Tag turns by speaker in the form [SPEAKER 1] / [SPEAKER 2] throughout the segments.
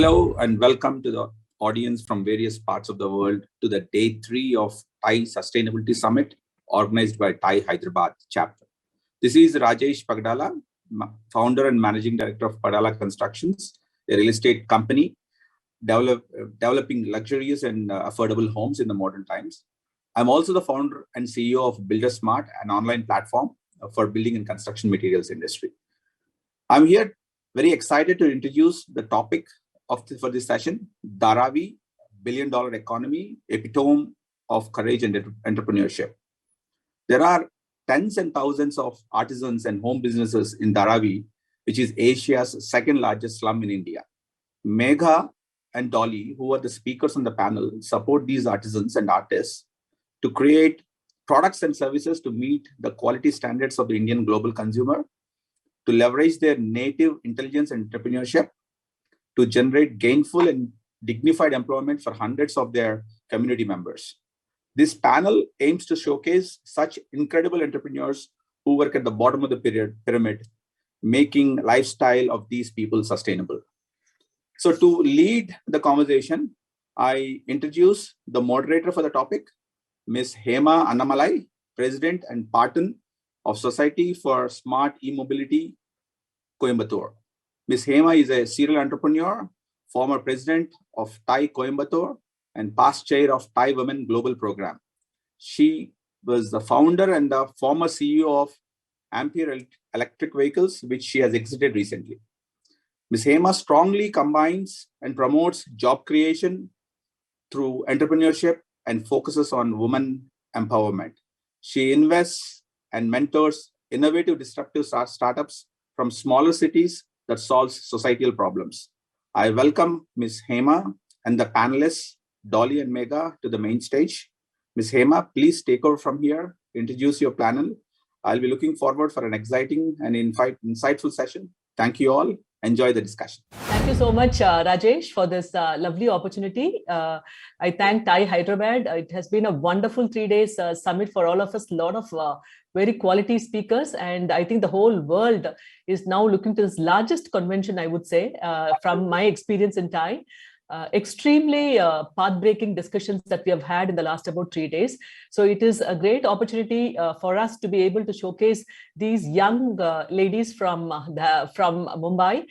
[SPEAKER 1] Hello and welcome to the audience from various parts of the world to the day 3 of TiE Sustainability Summit organized by TiE Hyderabad chapter. This is Rajesh Pagdala, founder and managing director of Pagdala Constructions, a real estate company developing luxurious and affordable homes in the modern times. I'm also the founder and CEO of BuilderSmart, an online platform for building and construction materials industry. I'm here very excited to introduce the topic for this session, Dharavi, billion-dollar economy, epitome of courage and entrepreneurship. There are tens and thousands of artisans and home businesses in Dharavi, which is Asia's second largest slum in India. Megha and Dolly, who are the speakers on the panel, support these artisans and artists to create products and services to meet the quality standards of the Indian global consumer, to leverage their native intelligence and entrepreneurship, to generate gainful and dignified employment for hundreds of their community members. This panel aims to showcase such incredible entrepreneurs who work at the bottom of the pyramid, making lifestyle of these people sustainable. So to lead the conversation, I introduce the moderator for the topic, Ms. Hema Annamalai, President and Partner of Society for Smart E-Mobility, Coimbatore. Ms. Hema is a serial entrepreneur, former president of TiE Coimbatore, and past chair of TiE Women Global Program. She was the founder and the former CEO of Ampere Electric Vehicles, which she has exited recently. Ms. Hema strongly combines and promotes job creation through entrepreneurship and focuses on women empowerment. She invests and mentors innovative, disruptive startups from smaller cities that solves societal problems. I welcome Ms. Hema and the panelists, Dolly and Megha, to the main stage. Ms. Hema, please take over from here, introduce your panel. I'll be looking forward for an exciting and insightful session. Thank you all. Enjoy the discussion.
[SPEAKER 2] Thank you so much, Rajesh, for this lovely opportunity. I thank TiE Hyderabad. It has been a wonderful 3 days summit for all of us, a lot of very quality speakers. And I think the whole world is now looking to this largest convention, I would say, from my experience in TiE. Extremely path-breaking discussions that we have had in the last about 3 days. So it is a great opportunity for us to be able to showcase these young ladies from Mumbai,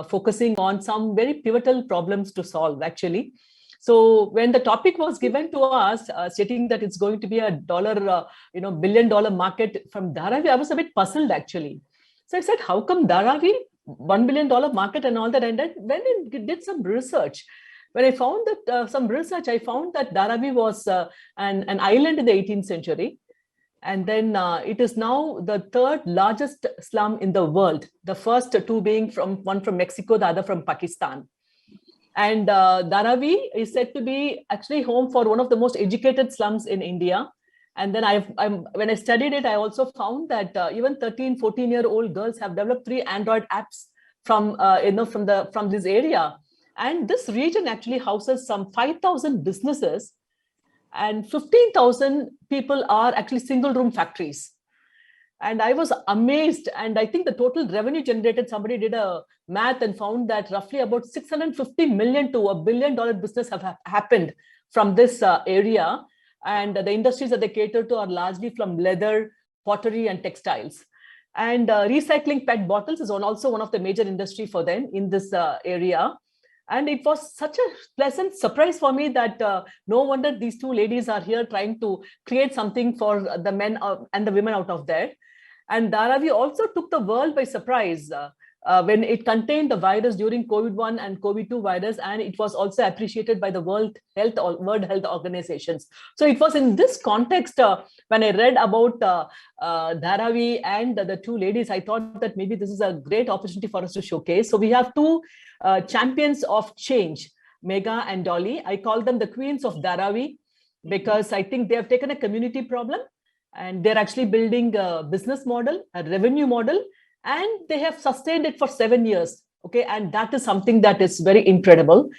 [SPEAKER 2] focusing on some very pivotal problems to solve, actually. So when the topic was given to us, stating that it's going to be a billion-dollar market from Dharavi, I was a bit puzzled, actually. So I said, how come Dharavi? $1 billion market and all that. And then when I did some research, when I found that I found that Dharavi was an island in the 18th century. And then it is now the third largest slum in the world. The first two being one from Mexico, the other from Pakistan. And Dharavi is said to be actually home for one of the most educated slums in India. And then when I studied it, I also found that even 13, 14-year-old girls have developed 3 Android apps from this area. And this region actually houses some 5,000 businesses, and 15,000 people are actually single-room factories. And I was amazed. And I think the total revenue generated, somebody did a math and found that roughly about 650 million to $1 billion business have happened from this area. And the industries that they cater to are largely from leather, pottery, and textiles. And recycling PET bottles is also one of the major industry for them in this area. And it was such a pleasant surprise for me that no wonder these two ladies are here trying to create something for the men and the women out of there. And Dharavi also took the world by surprise when it contained the virus during COVID-1 and COVID-2 virus, and it was also appreciated by the World Health Organizations. So it was in this context, when I read about Dharavi and the two ladies, I thought that maybe this is a great opportunity for us to showcase. So we have two champions of change, Megha and Dolly. I call them the queens of Dharavi because I think they have taken a community problem and they're actually building a business model, a revenue model, and they have sustained it for 7 years. Okay, and that is something that is very incredible.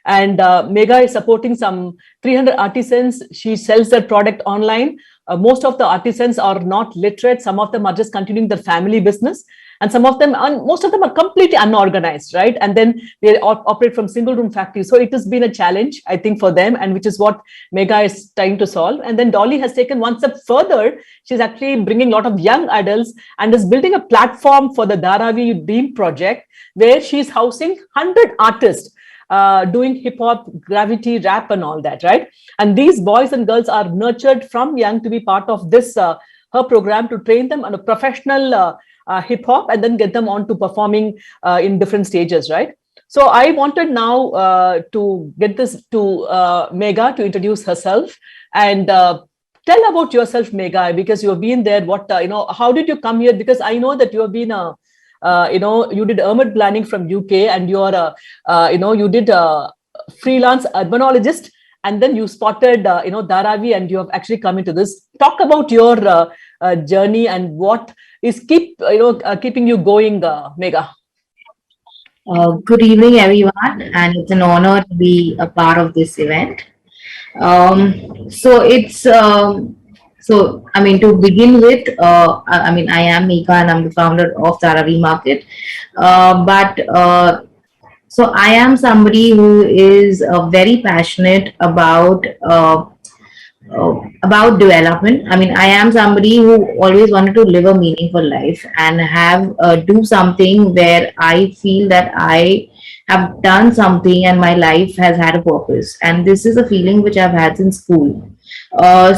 [SPEAKER 2] And Megha is supporting some 300 artisans. She sells their product online. Most of the artisans are not literate. Some of them are just continuing their family business. and some of them, most of them are completely unorganized, right? And then they operate from single room factories. So it has been a challenge, I think, for them, and which is what Megha is trying to solve. And then Dolly has taken one step further. She's actually bringing a lot of young adults and is building a platform for the Dharavi Beam project, where she's housing 100 artists doing hip hop, gravity, rap, and all that, right? And these boys and girls are nurtured from young to be part of this her program, to train them on a professional hip hop and then get them on to performing in different stages, right? So I wanted now to get this to Megha to introduce herself and tell about yourself, Megha, because you have been there. What how did you come here? Because I know that you have been a you did urban planning from UK, and you're you did freelance urbanologist, and then you spotted Dharavi, and you have actually come into this. Talk about your journey and what is keeping you going, Megha.
[SPEAKER 3] Good evening, everyone, and it's an honor to be a part of this event. To begin with, I am Megha, and I'm the founder of Dharavi Market. So I am somebody who is very passionate about development. I mean, I am somebody who always wanted to live a meaningful life and have do something where I feel that I have done something and my life has had a purpose. And this is a feeling which I've had since school.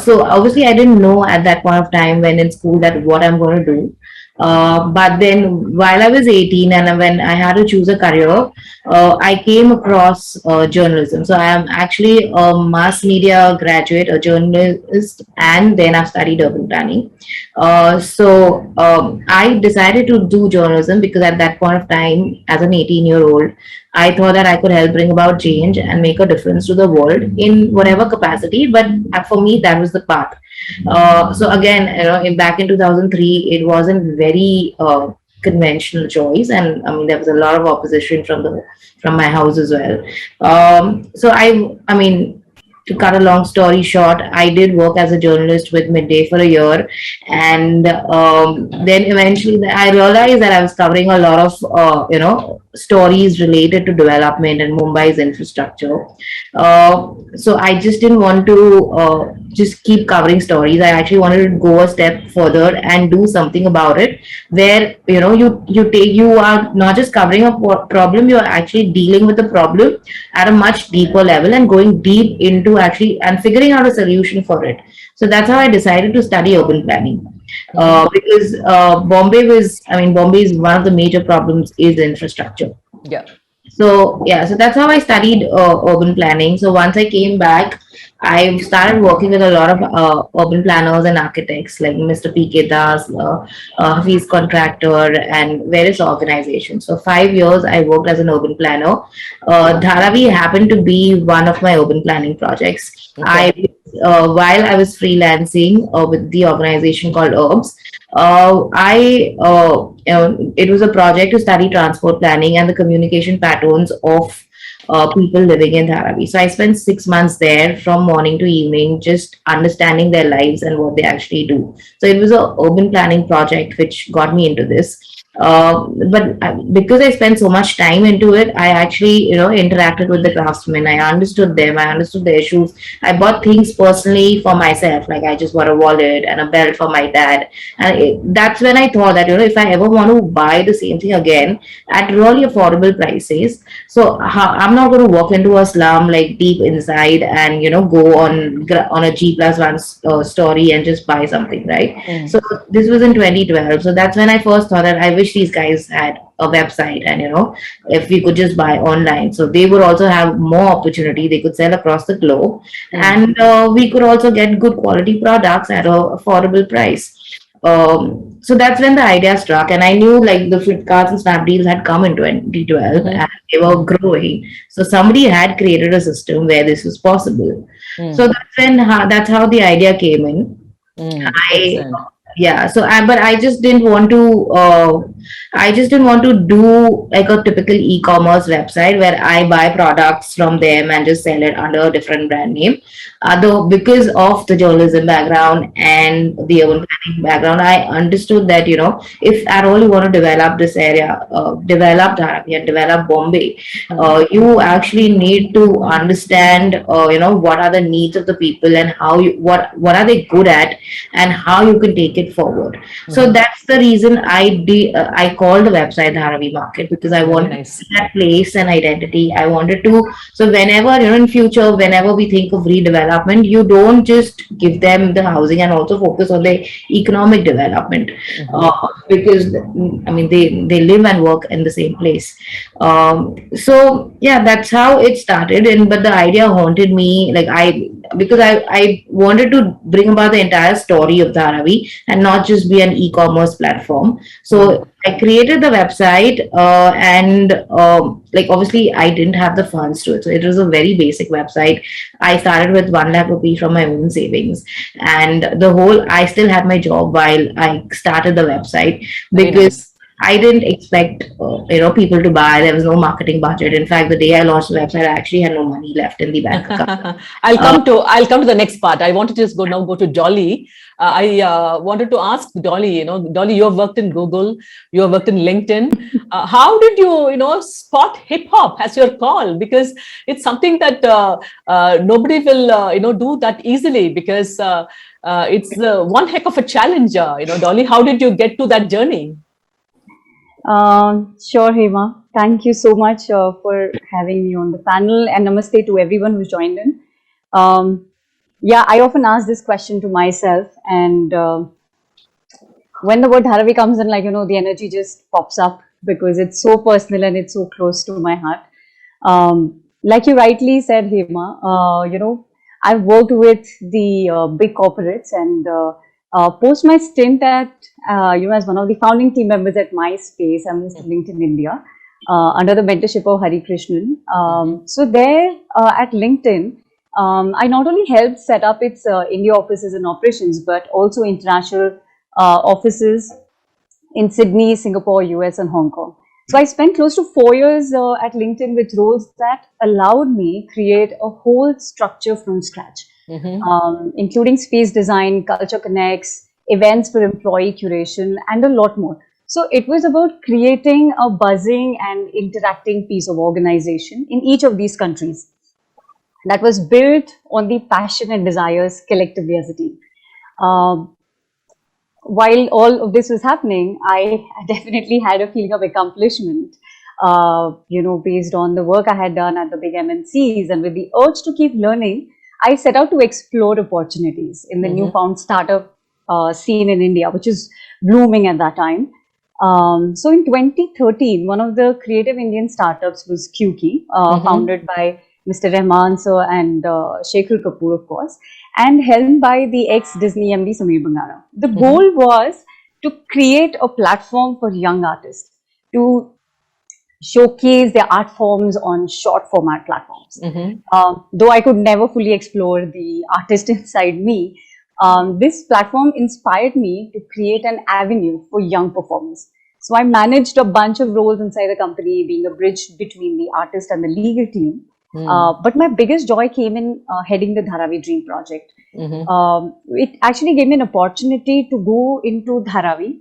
[SPEAKER 3] So obviously, I didn't know at that point of time when in school that what I'm going to do. But then while I was 18 and when I had to choose a career, I came across journalism. So I am actually a mass media graduate, a journalist, and then I've studied urban planning. I decided to do journalism because at that point of time, as an 18-year-old, I thought that I could help bring about change and make a difference to the world in whatever capacity. But for me, that was the path. So again, back in 2003, it wasn't very conventional choice, and I mean there was a lot of opposition from my house as well. To cut a long story short, I did work as a journalist with Midday for a year, and then eventually I realized that I was covering a lot of stories related to development and Mumbai's infrastructure. So I just didn't want to just keep covering stories. I actually wanted to go a step further and do something about it, where you are not just covering a problem, you are actually dealing with the problem at a much deeper level and going deep into actually and figuring out a solution for it. So that's how I decided to study urban planning. Because Bombay is one of the major problems is infrastructure.
[SPEAKER 2] Yeah.
[SPEAKER 3] So that's how I studied urban planning. So once I came back, I started working with a lot of urban planners and architects like Mr. P.K. Das, Hafiz Contractor, and various organizations. So 5 years I worked as an urban planner. Dharavi happened to be one of my urban planning projects.
[SPEAKER 2] Okay.
[SPEAKER 3] While I was freelancing with the organization called Herbs, it was a project to study transport planning and the communication patterns of people living in Dharavi. So I spent 6 months there from morning to evening, just understanding their lives and what they actually do. So it was an urban planning project which got me into this. But because I spent so much time into it, I actually, interacted with the craftsmen. I understood them. I understood their issues. I bought things personally for myself. Like I just bought a wallet and a belt for my dad. And that's when I thought that, if I ever want to buy the same thing again at really affordable prices, so I'm not going to walk into a slum like deep inside and, go on a G+1 story and just buy something, right?
[SPEAKER 2] Mm.
[SPEAKER 3] So this was in 2012. So that's when I first thought that I wish these guys had a website and if we could just buy online, so they would also have more opportunity. They could sell across the globe, and we could also get good quality products at an affordable price. So that's when the idea struck, and I knew like the Flipkarts and Snapdeals had come in 2012 and they were growing. So somebody had created a system where this was possible. So that's how the idea came in. Yeah, so but I just didn't want to do like a typical e-commerce website where I buy products from them and just sell it under a different brand name. Though because of the journalism background and the urban planning background, I understood that, if at all you want to develop this area, develop Dharavi and develop Bombay, you actually need to understand, what are the needs of the people and what are they good at and how you can take it forward. So
[SPEAKER 2] Mhm.
[SPEAKER 3] that's the reason I called the website Dharavi Market, because I
[SPEAKER 2] Very
[SPEAKER 3] wanted
[SPEAKER 2] nice.
[SPEAKER 3] that place and identity. I wanted to, so whenever, in future, whenever we think of redevelopment, you don't just give them the housing and also focus on the economic development,
[SPEAKER 2] Mhm.
[SPEAKER 3] because I mean they live and work in the same place. So yeah, that's how it started. And but the idea haunted me, like because I wanted to bring about the entire story of Dharavi and not just be an e-commerce platform.
[SPEAKER 2] Mhm.
[SPEAKER 3] So I created the website, and like obviously I didn't have the funds to it, so it was a very basic website. I started with 1 lakh rupee from my own savings, and I still had my job while I started the website,
[SPEAKER 2] Very
[SPEAKER 3] because
[SPEAKER 2] nice.
[SPEAKER 3] I didn't expect, people to buy. There was no marketing budget. In fact, the day I launched the website, I actually had no money left in the bank account. Uh,
[SPEAKER 2] I'll come to the next part. I wanted to just go to Dolly. I wanted to ask Dolly. Dolly, you have worked in Google, you have worked in LinkedIn. How did you, spot hip hop as your call? Because it's something that nobody will, do that easily. Because it's one heck of a challenge. Dolly, how did you get to that journey?
[SPEAKER 4] Sure, Hema. Thank you so much for having me on the panel, and namaste to everyone who's joined in. Um, yeah, I often ask this question to myself, and when the word Dharavi comes in, the energy just pops up because it's so personal and it's so close to my heart. Like you rightly said, Hema, I've worked with the big corporates, and post my stint at, as one of the founding team members at MySpace, I'm Mr. LinkedIn India, under the mentorship of Hari Krishnan.
[SPEAKER 2] Mhm.
[SPEAKER 4] So there at LinkedIn, I not only helped set up its India offices and operations, but also international offices in Sydney, Singapore, US, and Hong Kong. So I spent close to 4 years at LinkedIn with roles that allowed me create a whole structure from scratch,
[SPEAKER 2] Mhm.
[SPEAKER 4] including space design, culture connects, events for employee curation, and a lot more. So it was about creating a buzzing and interacting piece of organization in each of these countries that was built on the passion and desires collectively as a team. Um, while all of this was happening, I definitely had a feeling of accomplishment, based on the work I had done at the big MNCs. And with the urge to keep learning, I set out to explore opportunities in the
[SPEAKER 2] Mhm.
[SPEAKER 4] newfound startup scene in India, which is blooming at that time. So in 2013, one of the creative Indian startups was Qki,
[SPEAKER 2] Mhm.
[SPEAKER 4] founded by Mr. Rahman sir and Shekhar Kapoor, of course, and helmed by the ex-Disney MD Sameer Bangara. The
[SPEAKER 2] Mhm.
[SPEAKER 4] goal was to create a platform for young artists to showcase their art forms on short format platforms.
[SPEAKER 2] Mhm.
[SPEAKER 4] Though I could never fully explore the artist inside me, this platform inspired me to create an avenue for young performers. So I managed a bunch of roles inside the company, being a bridge between the artist and the legal team.
[SPEAKER 2] Mhm.
[SPEAKER 4] But my biggest joy came in heading the Dharavi Dream project.
[SPEAKER 2] Mhm.
[SPEAKER 4] It actually gave me an opportunity to go into Dharavi.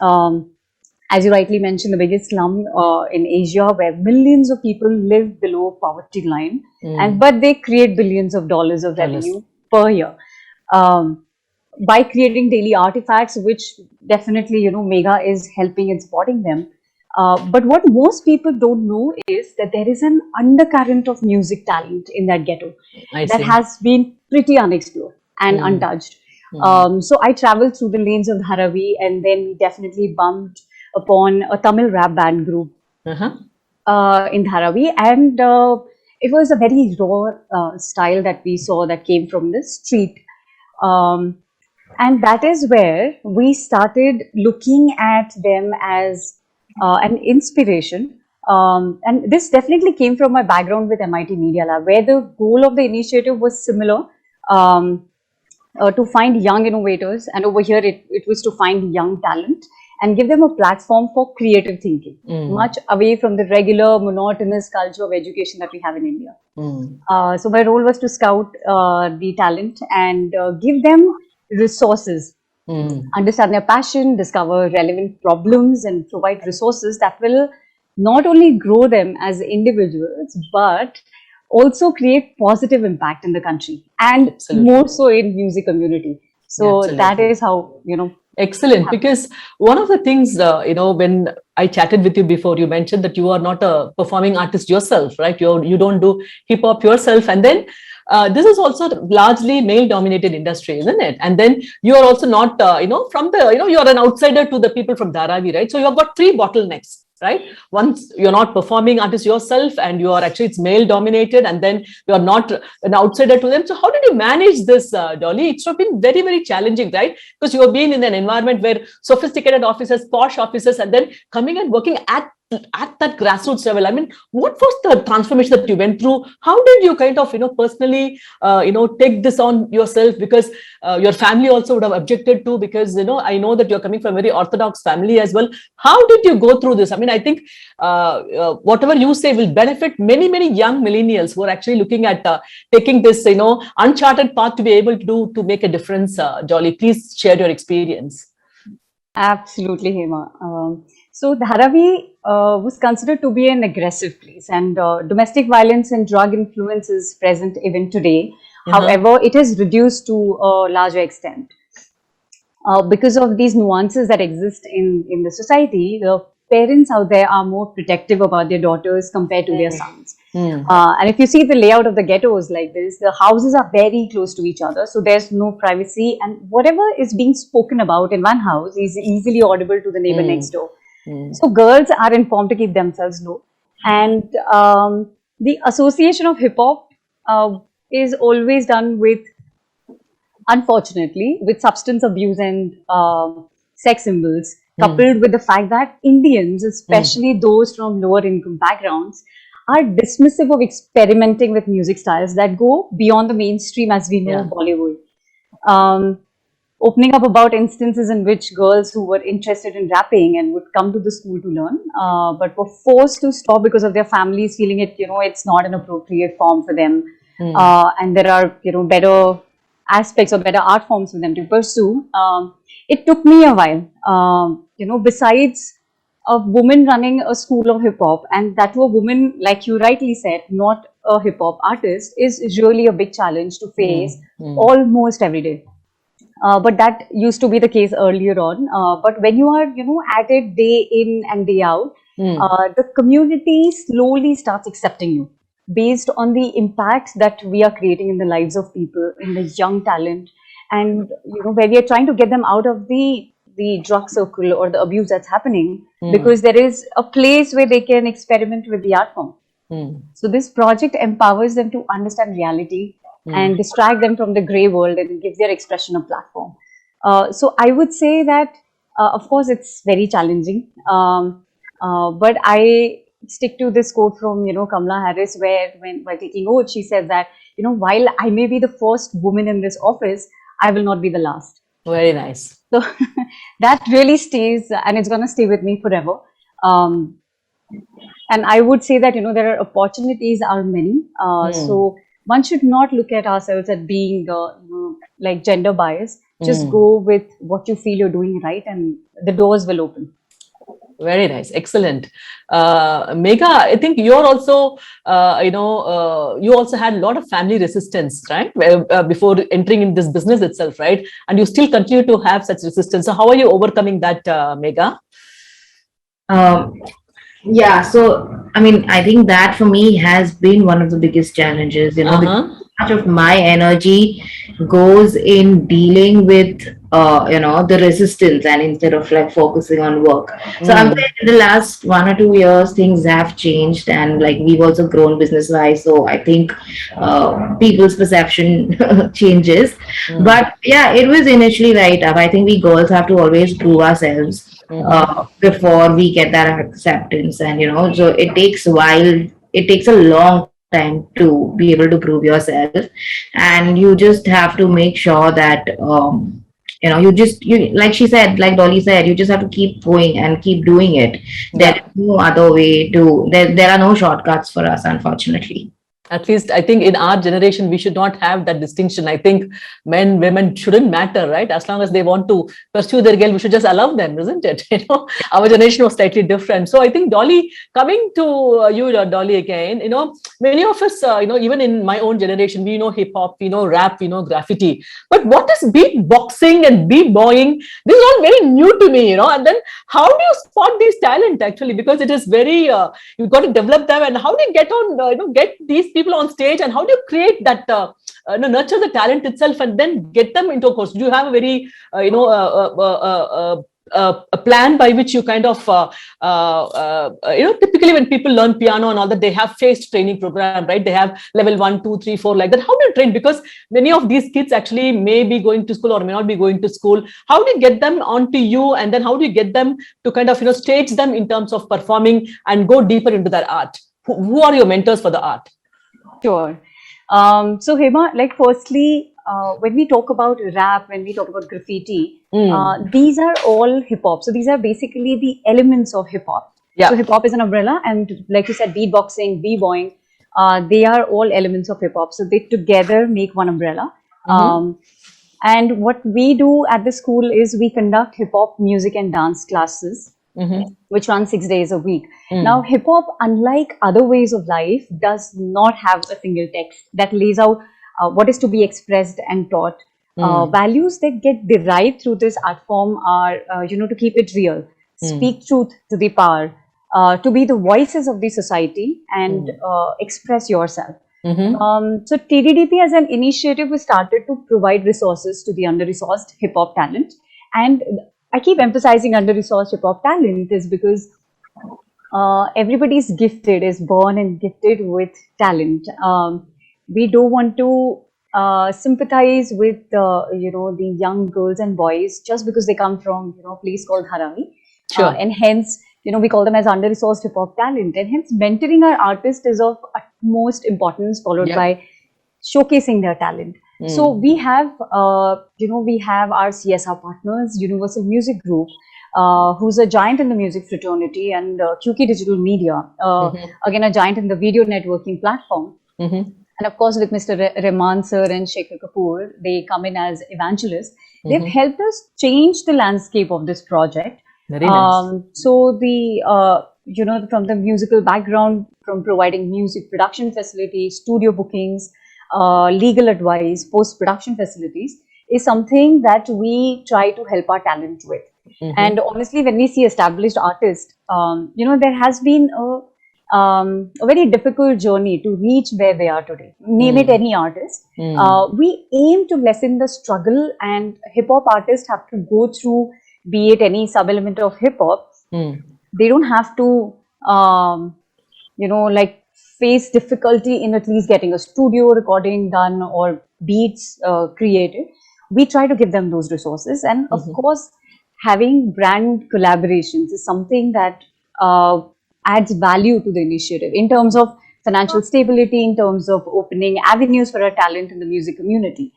[SPEAKER 4] Um, as you rightly mentioned, the biggest slum in Asia, where millions of people live below poverty line, and
[SPEAKER 2] Mm.
[SPEAKER 4] but they create billions of dollars of
[SPEAKER 2] Dollars.
[SPEAKER 4] revenue per year um, by creating daily artifacts, which definitely Mega is helping and supporting them. But what most people don't know is that there is an undercurrent of music talent in that ghetto
[SPEAKER 2] I
[SPEAKER 4] that
[SPEAKER 2] see.
[SPEAKER 4] has been pretty unexplored and
[SPEAKER 2] Mm.
[SPEAKER 4] untouched.
[SPEAKER 2] Mm.
[SPEAKER 4] So I traveled through the lanes of Dharavi, and then we definitely bumped upon a Tamil rap band group
[SPEAKER 2] Uh-huh.
[SPEAKER 4] in Dharavi, and it was a very raw style that we saw that came from the street. Um, and that is where we started looking at them as an inspiration. And this definitely came from my background with MIT Media Lab, where the goal of the initiative was similar. Um, to find young innovators, and over here it was to find young talent and give them a platform for creative thinking, much away from the regular monotonous culture of education that we have in India. So my role was to scout the talent and give them resources, understand their passion, discover relevant problems, and provide resources that will not only grow them as individuals, but also create positive impact in the country, and more so in music community. So that is how,
[SPEAKER 2] Excellent. Because one of the things, when I chatted with you before, you mentioned that you are not a performing artist yourself, right? You don't do hip hop yourself. And then this is also largely male dominated industry, isn't it? And then you are also not, from the, you're an outsider to the people from Dharavi, right? So you've got three bottlenecks, right? Once you're not performing artist yourself, and you are actually, it's male dominated, and then you're not an outsider to them. So how did you manage this, Dolly? It's been very, very challenging, right? Because you have been in an environment where sophisticated officers, posh officers, and then coming and working at that grassroots level. I mean, what was the transformation that you went through? How did you kind of, personally, take this on yourself? Because your family also would have objected to, because, I know that you're coming from a very orthodox family as well. How did you go through this? I mean, I think whatever you say will benefit many, many young millennials who are actually looking at taking this, uncharted path to be able to make a difference. Dolly, please share your experience.
[SPEAKER 4] Absolutely, Hema. So Dharavi was considered to be an aggressive place, and domestic violence and drug influence is present even today. However, it is reduced to a larger extent. Because of these nuances that exist in the society, the parents out there are more protective about their daughters compared to their sons. And if you see the layout of the ghettos like this, the houses are very close to each other, so there's no privacy, and whatever is being spoken about in one house is easily audible to the neighbor next door. So girls are informed to keep themselves low, and the association of hip hop is always done with, unfortunately, with substance abuse and sex symbols, coupled with the fact that Indians, especially those from lower income backgrounds, are dismissive of experimenting with music styles that go beyond the mainstream, as we know, Bollywood. Opening up about instances in which girls who were interested in rapping and would come to the school to learn, but were forced to stop because of their families feeling it, it's not an appropriate form for them. And there are, better aspects or better art forms for them to pursue. It took me a while, besides a woman running a school of hip hop, and that to a woman, like you rightly said, not a hip hop artist, is really a big challenge to face almost every day. But that used to be the case earlier on. But when you are, at it day in and day out, the community slowly starts accepting you based on the impact that we are creating in the lives of people, in the young talent, and where we are trying to get them out of the drug circle or the abuse that's happening, because there is a place where they can experiment with the art form. So this project empowers them to understand reality and distract them from the grey world and give their expression a platform. So I would say that, of course, it's very challenging. But I stick to this quote from, Kamala Harris, where while taking oath, she said that, while I may be the first woman in this office, I will not be the last.
[SPEAKER 2] Very nice.
[SPEAKER 4] So that really stays, and it's going to stay with me forever. And I would say that, there are opportunities are many. So one should not look at ourselves as being like gender biased. Just go with what you feel you're doing right, and the doors will open.
[SPEAKER 2] Very nice. Excellent. Megha, I think you're also, you also had a lot of family resistance, right? Before entering in this business itself, right? And you still continue to have such resistance. So how are you overcoming that, Megha?
[SPEAKER 3] Yeah, so I mean, I think that for me has been one of the biggest challenges, because much of my energy goes in dealing with the resistance, and instead of like focusing on work. So I'm saying in the last 1 or 2 years things have changed, and like we've also grown business wise, so I think people's perception changes. But yeah, it was initially right up. I think we girls have to always prove ourselves before we get that acceptance, and so it takes a while, it takes a long time to be able to prove yourself, and you just have to make sure that you like she said, like Dolly said, you just have to keep going and keep doing it. There
[SPEAKER 2] Yeah.
[SPEAKER 3] is no other way to there are no shortcuts for us, unfortunately.
[SPEAKER 2] At least I think in our generation, we should not have that distinction. I think men, women shouldn't matter, right? As long as they want to pursue their goal, we should just allow them, isn't it? Our generation was slightly different. So I think Dolly, coming to you, Dolly, again, many of us, even in my own generation, we know hip hop, we know rap, we know graffiti. But what is beatboxing and b-boying? This is all very new to me, And then how do you spot these talent actually? Because it is very, you've got to develop them. And how do you get on, get these people on stage, and how do you create that nurture the talent itself and then get them into a course? Do you have a very a plan by which you kind of typically when people learn piano and all that, they have phased training program, right? They have level 1, 2, 3, 4, like that. How do you train? Because many of these kids actually may be going to school or may not be going to school. How do you get them onto you, and then how do you get them to kind of stage them in terms of performing and go deeper into their art? Who are your mentors for the art?
[SPEAKER 4] Sure. So Hema, like firstly, when we talk about rap, when we talk about graffiti, these are all hip hop. So these are basically the elements of hip hop.
[SPEAKER 2] Yeah.
[SPEAKER 4] So hip hop is an umbrella, and like you said, beatboxing, b-boying, they are all elements of hip hop. So they together make one umbrella. And what we do at the school is we conduct hip hop music and dance classes, which run 6 days a week. Now, hip hop, unlike other ways of life, does not have a single text that lays out what is to be expressed and taught. Values that get derived through this art form are, to keep it real, speak truth to the power, to be the voices of the society, and express yourself. So TDDP as an initiative was started to provide resources to the under-resourced hip hop talent. And I keep emphasizing under-resourced hip hop talent is because everybody is gifted, is born and gifted with talent. We don't want to sympathize with the young girls and boys just because they come from a place called Dharavi.
[SPEAKER 2] Sure.
[SPEAKER 4] And hence, we call them as under-resourced hip hop talent. And hence, mentoring our artists is of utmost importance, followed by showcasing their talent. So we have, our CSR partners, Universal Music Group, who's a giant in the music fraternity, and QK Digital Media, again a giant in the video networking platform. And of course, with Mr. Rahman sir and Shekhar Kapoor, they come in as evangelists. They've helped us change the landscape of this project.
[SPEAKER 2] Very nice.
[SPEAKER 4] So the from the musical background, from providing music production facilities, studio bookings, legal advice, post-production facilities, is something that we try to help our talent with. And honestly, when we see established artists, there has been a very difficult journey to reach where they are today. Name it any artist. We aim to lessen the struggle, and hip hop artists have to go through, be it any sub-element of hip hop. They don't have to, face difficulty in at least getting a studio recording done or beats created. We try to give them those resources. And of course, having brand collaborations is something that adds value to the initiative in terms of financial stability, in terms of opening avenues for our talent in the music community.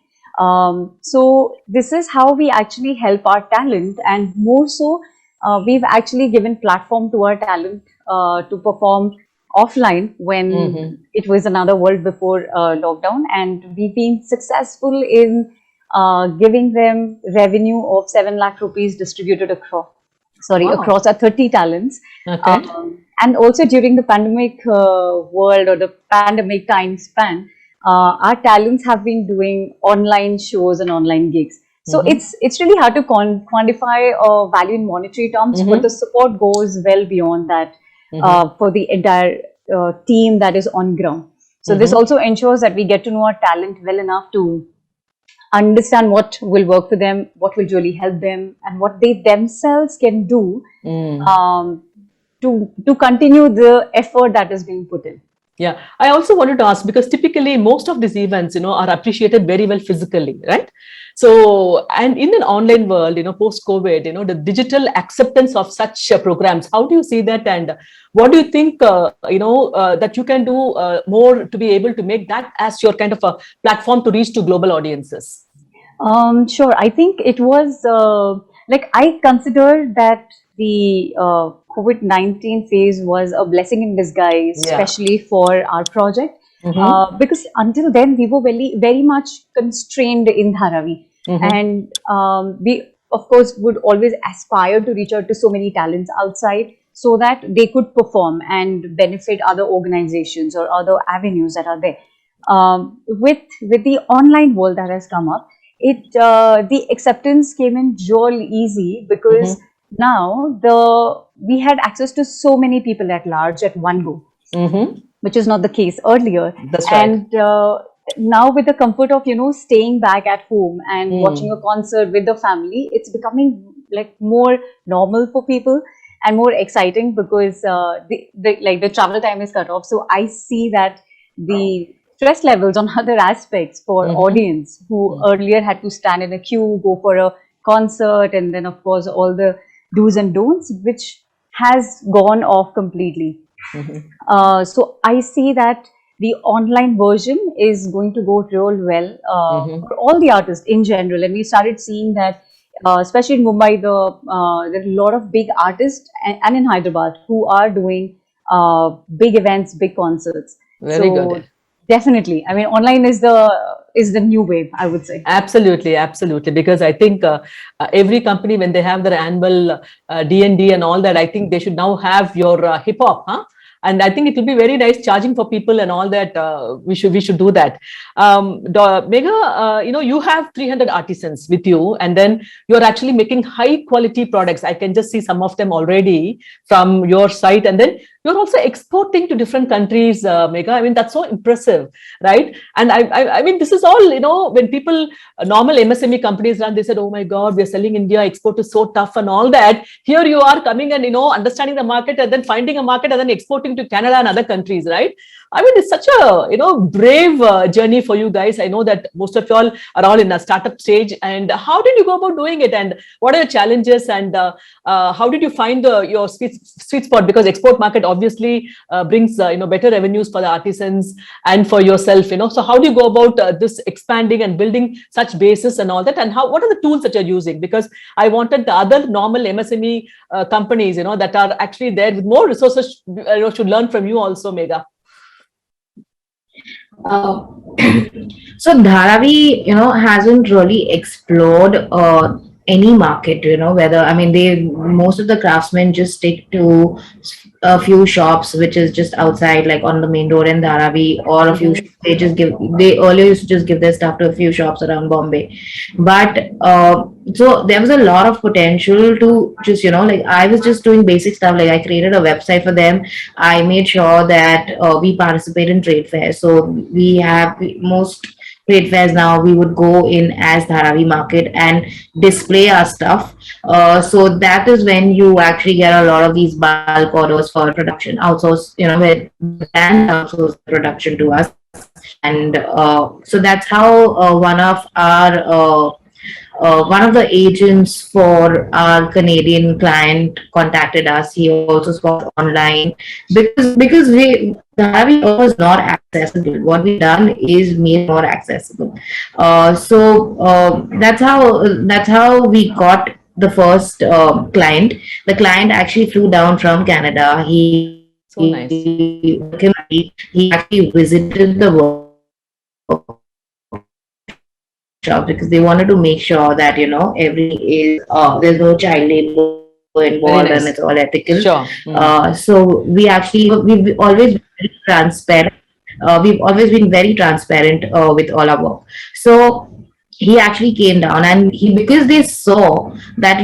[SPEAKER 4] So this is how we actually help our talent, and more so, we've actually given platform to our talent to perform offline when it was another world before lockdown, and we've been successful in giving them revenue of 7 lakh rupees distributed across our 30 talents.
[SPEAKER 2] Okay.
[SPEAKER 4] And also during the pandemic world, or the pandemic time span, our talents have been doing online shows and online gigs. So it's really hard to quantify value in monetary terms, but the support goes well beyond that for the entire team that is on ground. So this also ensures that we get to know our talent well enough to understand what will work for them, what will really help them, and what they themselves can do to continue the effort that is being put in.
[SPEAKER 2] Yeah, I also wanted to ask because typically most of these events, are appreciated very well physically, right? So, and in an online world, post-COVID, the digital acceptance of such programs, how do you see that? And what do you think, that you can do more to be able to make that as your kind of a platform to reach to global audiences?
[SPEAKER 4] Sure. I think it was like I consider that the COVID-19 phase was a blessing in disguise,
[SPEAKER 2] Yeah.
[SPEAKER 4] especially for our project.
[SPEAKER 2] Mhm.
[SPEAKER 4] Because until then we were very much constrained in Dharavi,
[SPEAKER 2] Mhm.
[SPEAKER 4] and we of course would always aspire to reach out to so many talents outside so that they could perform and benefit other organizations or other avenues that are there. With the online world that has come up, it the acceptance came in jolly easy because now we had access to so many people at large at one go,
[SPEAKER 2] Mhm.
[SPEAKER 4] which is not the case earlier.
[SPEAKER 2] That's right.
[SPEAKER 4] And now with the comfort of staying back at home and
[SPEAKER 2] Mm.
[SPEAKER 4] watching a concert with the family, it's becoming like more normal for people and more exciting because the travel time is cut off. So I see that the stress levels on other aspects for
[SPEAKER 2] Mhm.
[SPEAKER 4] audience who earlier had to stand in a queue, go for a concert, and then of course all the do's and don'ts, which has gone off completely.
[SPEAKER 2] Mhm.
[SPEAKER 4] So I see that the online version is going to go real well
[SPEAKER 2] Mhm.
[SPEAKER 4] for all the artists in general, and we started seeing that, especially in Mumbai, there are a lot of big artists and in Hyderabad who are doing big events, big concerts.
[SPEAKER 2] Very good.
[SPEAKER 4] So definitely, I mean, online is the new wave, I would say.
[SPEAKER 2] Absolutely, absolutely. Because I think every company, when they have their annual D&D and all that, I think they should now have your hip hop, huh? And I think it will be very nice charging for people and all that. We should do that. Megha, you have 300 artisans with you, and then you're actually making high quality products. I can just see some of them already from your site, and then you're also exporting to different countries, Megha. I mean, that's so impressive, right? And I mean, this is all, when people, normal MSME companies run, they said, oh my God, we're selling India, export is so tough and all that. Here you are coming and, understanding the market and then finding a market and then exporting to Canada and other countries, right? I mean, it's such a, brave journey for you guys. I know that most of y'all are all in a startup stage. And how did you go about doing it? And what are your challenges? And how did you find your sweet spot? Because export market obviously brings, better revenues for the artisans and for yourself, So how do you go about this expanding and building such bases and all that? And what are the tools that you're using? Because I wanted the other normal MSME companies, that are actually there with more resources, should learn from you also, Megha.
[SPEAKER 3] Uh, so Dharavi, hasn't really explored any market, whether, I mean, most of the craftsmen just stick to a few shops, which is just outside, like on the main road in Dharavi, or a few, they earlier used to just give their stuff to a few shops around Bombay. But so there was a lot of potential to just, like I was just doing basic stuff. Like I created a website for them. I made sure that we participate in trade fairs. So we have most trade fairs now. We would go in as Dharavi market and display our stuff. So that is when you actually get a lot of these bulk orders for production outsource. Where brands outsource production to us, and so that's how one of the agents for our Canadian client contacted us. He also saw online because Dharavi was not accessible. What we done is made more accessible. So that's how we got the first client. The client actually flew down from Canada.
[SPEAKER 2] So nice.
[SPEAKER 3] He actually visited the workshop because they wanted to make sure that everything is there's no child labor involved and it's all ethical.
[SPEAKER 2] Sure.
[SPEAKER 3] So we've always been very transparent. We've always been very transparent with all our work. So he actually came down, and because they saw that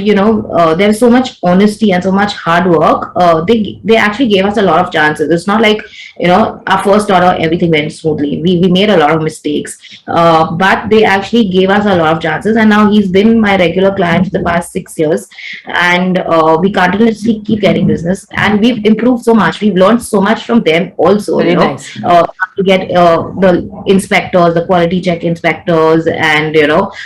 [SPEAKER 3] there's so much honesty and so much hard work, they actually gave us a lot of chances. It's not like our first order, everything went smoothly. We made a lot of mistakes, but they actually gave us a lot of chances. And now he's been my regular client for the past 6 years. And we continuously keep getting business. And we've improved so much. We've learned so much from them also,
[SPEAKER 2] Very nice.
[SPEAKER 3] how to get the inspectors, the quality check inspectors, and,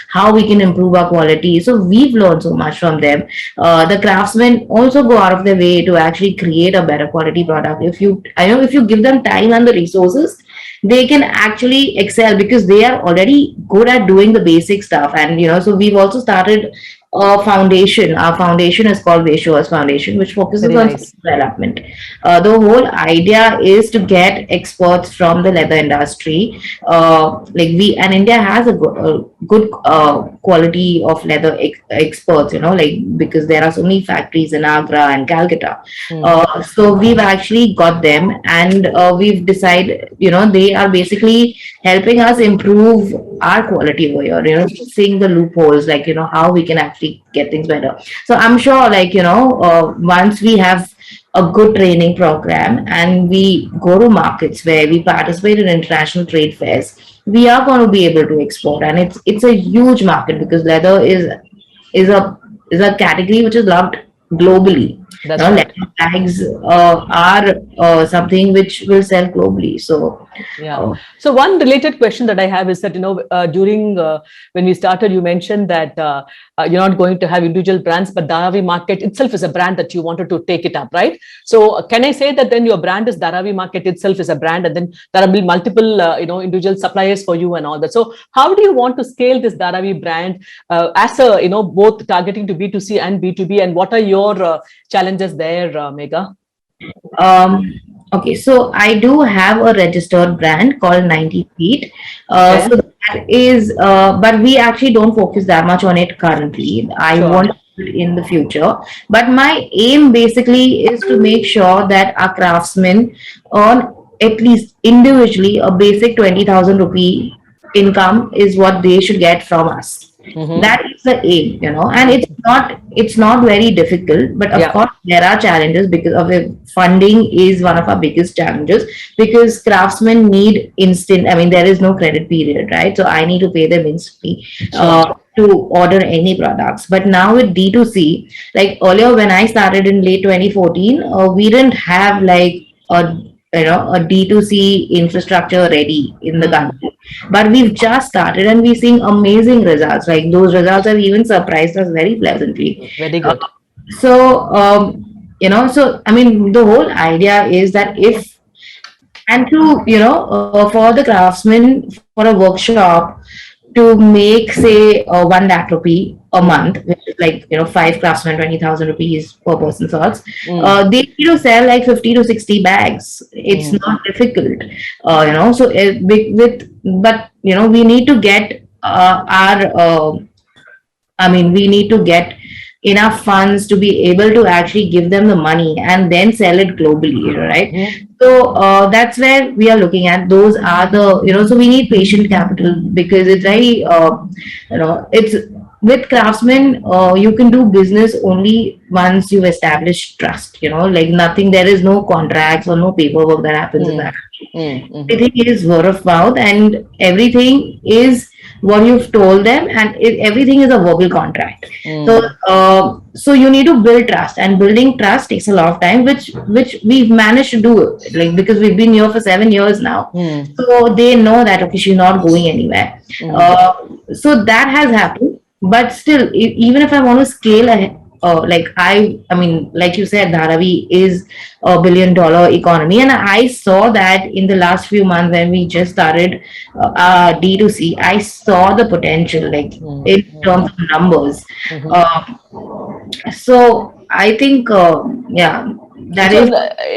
[SPEAKER 3] how we can improve our quality. So we've learned so much from them. The craftsmen also go out of their way to actually create a better quality product. If you give them time and the resources, they can actually excel because they are already good at doing the basic stuff. And so we've also started a foundation. Our foundation is called Vaishwas Foundation, which focuses
[SPEAKER 2] Very
[SPEAKER 3] on
[SPEAKER 2] nice.
[SPEAKER 3] skill development. The whole idea is to get experts from the leather industry. And India has a good quality of leather experts, because there are so many factories in Agra and Calcutta. So we've actually got them, and we've decided, they are basically helping us improve our quality over here, seeing the loopholes, how we can actually get things better. So I'm sure, once we have a good training program and we go to markets where we participate in international trade fairs, we are going to be able to export. And it's a huge market because leather is a category which is loved globally.
[SPEAKER 2] That's right.
[SPEAKER 3] Leather bags are something which will sell globally. So
[SPEAKER 2] Yeah. So one related question that I have is that, during when we started, you mentioned that you're not going to have individual brands, but Dharavi Market itself is a brand that you wanted to take it up, right? So can I say that then your brand is Dharavi Market itself is a brand, and then there will be multiple, individual suppliers for you and all that. So how do you want to scale this Dharavi brand as a, both targeting to B2C and B2B, and what are your challenges there, Megha?
[SPEAKER 3] Okay, so I do have a registered brand called 90 Feet.
[SPEAKER 2] Okay.
[SPEAKER 3] So that is, but we actually don't focus that much on it currently. I
[SPEAKER 2] Sure.
[SPEAKER 3] want to do it in the future. But my aim basically is to make sure that our craftsmen earn at least individually a basic 20,000 rupee income is what they should get from us.
[SPEAKER 2] Mhm.
[SPEAKER 3] That is the aim, and it's not very difficult, but of
[SPEAKER 2] Yeah.
[SPEAKER 3] course there are challenges because of it. Funding is one of our biggest challenges because craftsmen need instant. I mean, there is no credit period, right? So I need to pay them instantly to order any products. But now with D2C, like earlier when I started in late 2014, we didn't have like a D2C infrastructure ready in the country. But we've just started and we're seeing amazing results. Like those results have even surprised us very pleasantly.
[SPEAKER 2] Very good.
[SPEAKER 3] So I mean, the whole idea is that for the craftsmen for a workshop to make say 1 lakh rupee a month, which is like 5 craftsmen, 20,000 rupees per person sorts. They need to sell like 50 to 60 bags. It's not difficult, So but we need to get we need to get enough funds to be able to actually give them the money and then sell it globally, right? So that's where we are looking at. Those are the, so we need patient capital because it's very, it's with craftsmen, you can do business only once you've established trust, like nothing, there is no contracts or no paperwork that happens in that. Everything is word of mouth and everything is what you've told them, and everything is a verbal contract. So you need to build trust, and building trust takes a lot of time, which we've managed to do, like because we've been here for 7 years now. So they know that okay, she's not going anywhere. So that has happened, but still, even if I want to scale ahead, like you said, Dharavi is a $1 billion economy, and I saw that in the last few months when we just started D2C, I saw the potential, like in terms of numbers. So I think,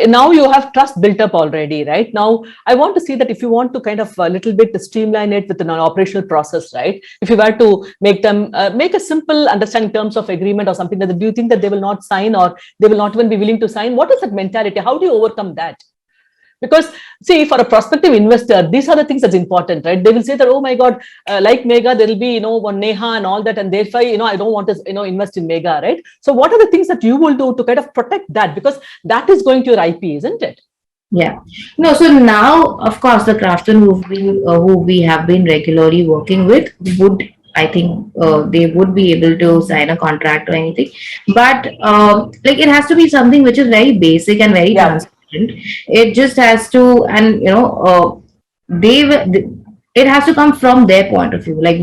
[SPEAKER 2] now you have trust built up already, right? Now I want to see that if you want to kind of a little bit streamline it with an operational process, right? If you were to make them make a simple understanding terms of agreement or something like that, do you think that they will not sign or they will not even be willing to sign? What is that mentality? How do you overcome that? Because see, for a prospective investor, these are the things that's important, right? They will say that, oh my God, like Megha, there will be, one Neha and all that. And therefore, I don't want to, invest in Megha, right? So what are the things that you will do to kind of protect that? Because that is going to your IP, isn't it?
[SPEAKER 3] Yeah. No, so now, of course, the craftsmen who we have been regularly working with would, I think, they would be able to sign a contract or anything. But like it has to be something which is very basic and very
[SPEAKER 2] Yeah.
[SPEAKER 3] transparent. It just has to, and it has to come from their point of view. Like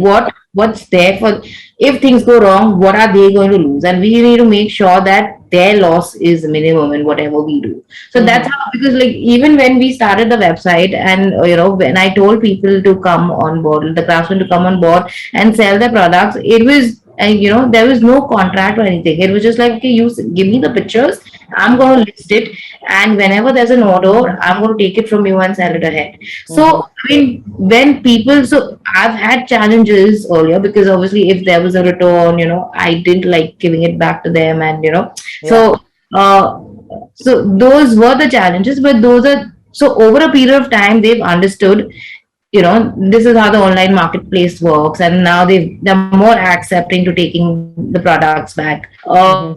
[SPEAKER 3] what's there for, if things go wrong, what are they going to lose? And we need to make sure that their loss is minimum in whatever we do. So that's how, because like even when we started the website, and when I told people to come on board, the craftsmen to come on board and sell their products, it was, and there was no contract or anything. It was just like, okay, give me the pictures, I'm going to list it, and whenever there's an order, I'm going to take it from you and sell it ahead. So I mean, when people, so I've had challenges earlier, because obviously if there was a return, I didn't like giving it back to them, and so uh so those were the challenges. But those are, so over a period of time they've understood, this is how the online marketplace works, and now they're more accepting to taking the products back.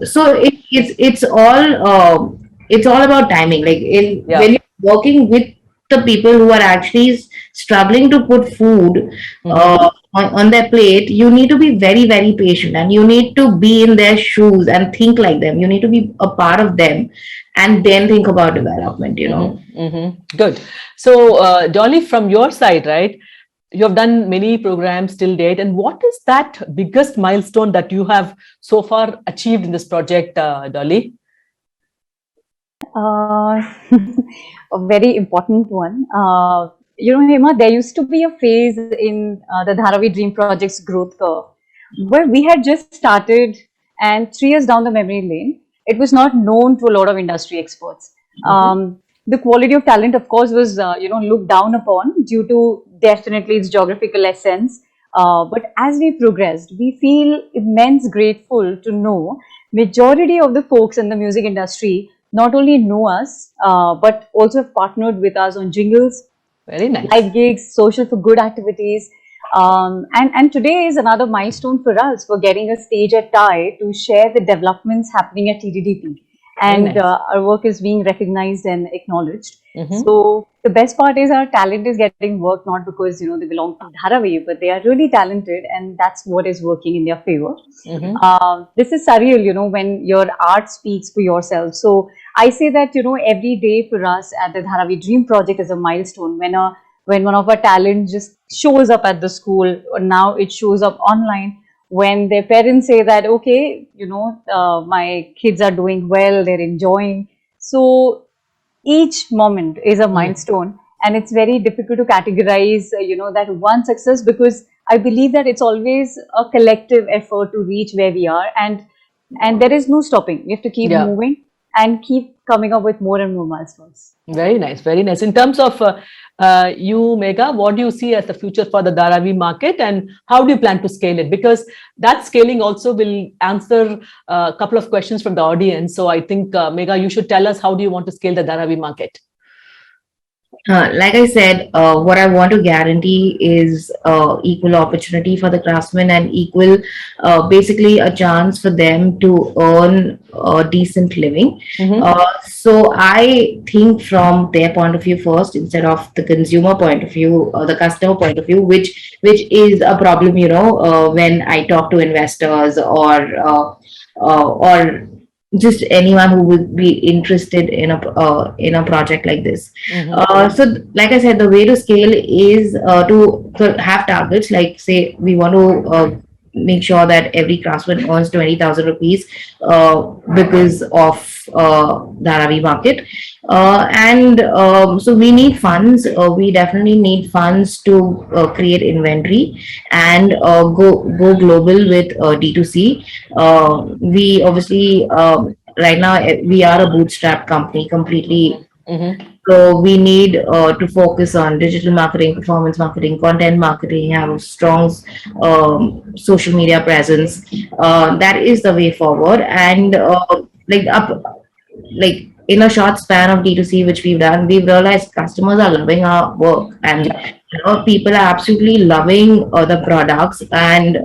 [SPEAKER 3] So it's all about timing. Like when you're working with the people who are actually struggling to put food on their plate, you need to be very, very patient, and you need to be in their shoes and think like them. You need to be a part of them, and then think about development.
[SPEAKER 2] Good. So, Dolly, from your side, right? You have done many programs till date, and what is that biggest milestone that you have so far achieved in this project, Dolly?
[SPEAKER 4] A very important one. Hema, there used to be a phase in the Dharavi Dream Project's growth curve where we had just started, and 3 years down the memory lane, it was not known to a lot of industry experts. The quality of talent, of course, was looked down upon due to definitely its geographical essence. But as we progressed, we feel immense grateful to know majority of the folks in the music industry not only know us, but also have partnered with us on jingles,
[SPEAKER 2] Very nice.
[SPEAKER 4] live gigs, social for good activities. And today is another milestone for us for getting a stage at TIE to share the developments happening at TDDP. And
[SPEAKER 2] nice.
[SPEAKER 4] Our work is being recognized and acknowledged. So the best part is our talent is getting work not because they belong to Dharavi, but they are really talented, and that's what is working in their favor. This is surreal, when your art speaks for yourself. So I say that every day for us at the Dharavi Dream Project is a milestone when one of our talent just shows up at the school, or now it shows up online. When their parents say that, okay, my kids are doing well, they're enjoying. So each moment is a milestone, and it's very difficult to categorize, that one success, because I believe that it's always a collective effort to reach where we are, and there is no stopping. We have to keep moving and keep coming up with more and more milestones.
[SPEAKER 2] Very nice, very nice. In terms of you, Megha, what do you see as the future for the Dharavi market, and how do you plan to scale it? Because that scaling also will answer a couple of questions from the audience. So I think, Megha, you should tell us, how do you want to scale the Dharavi market?
[SPEAKER 3] Like I said, what I want to guarantee is equal opportunity for the craftsmen, and equal, basically a chance for them to earn a decent living. So I think from their point of view first, instead of the consumer point of view or the customer point of view, which is a problem, when I talk to investors or just anyone who would be interested in a project like this. So like I said, the way to scale is to have targets, like say we want to make sure that every craftsman earns 20,000 rupees because of Dharavi market. So we need funds. We definitely need funds to create inventory and go global with D2C. We obviously right now we are a bootstrap company completely. So we need to focus on digital marketing, performance marketing, content marketing, have a strong social media presence. That is the way forward. And in a short span of D2C, which we've done, we've realized customers are loving our work, and people are absolutely loving the products, and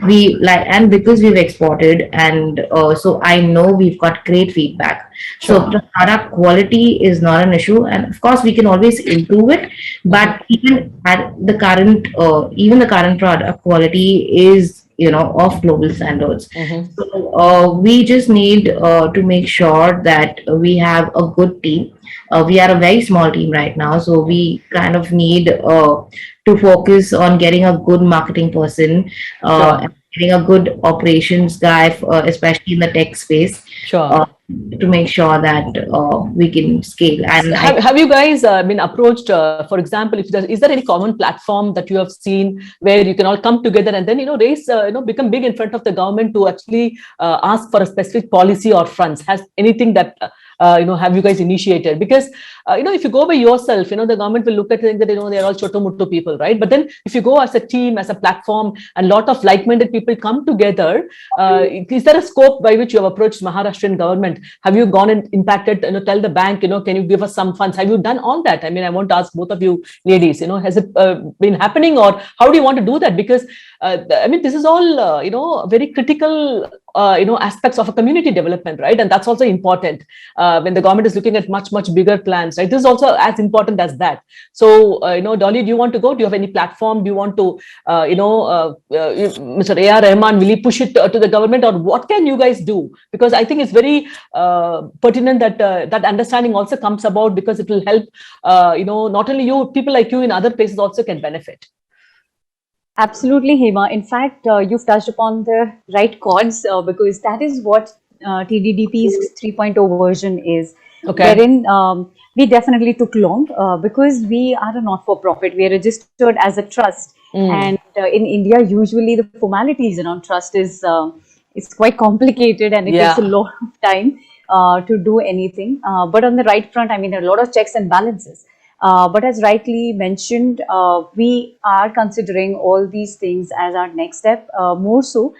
[SPEAKER 3] we like, and because we've exported, and so I know we've got great feedback. So the product quality is not an issue, and of course we can always improve it. But even at the current, even the current product quality is, of global standards. So we just need to make sure that we have a good team. We are a very small team right now, so we kind of need to focus on getting a good marketing person, and getting a good operations guy, especially in the tech space, to make sure that we can scale. And
[SPEAKER 2] have you guys been approached, for example, if is there any common platform that you have seen where you can all come together and then raise, become big in front of the government to actually ask for a specific policy or funds? Has anything that have you guys initiated? Because if you go by yourself, the government will look at things that they're all choto-mutto people, right? But then if you go as a team, as a platform, and a lot of like-minded people come together, is there a scope by which you have approached Maharashtrian government? Have you gone and impacted, tell the bank, can you give us some funds? Have you done all that? I mean, I want to ask both of you ladies, has it been happening, or how do you want to do that? Because this is all, very critical, aspects of a community development, right? And that's also important when the government is looking at much, much bigger plans, right? This is also as important as that. So, Dolly, do you want to go? Do you have any platform? Do you want to, Mr. A.R. Rahman, will he push it to the government, or what can you guys do? Because I think it's very pertinent that that understanding also comes about, because it will help, not only you, people like you in other places also can benefit.
[SPEAKER 4] Absolutely, Hema. In fact, you've touched upon the right chords, because that is what TDDP's 3.0 version is. Okay. Wherein we definitely took long because we are a not-for-profit. We are registered as a trust. And in India, usually the formalities around trust is it's quite complicated, and it takes a lot of time to do anything. But on the right front, I mean, there are a lot of checks and balances. But as rightly mentioned, we are considering all these things as our next step, more so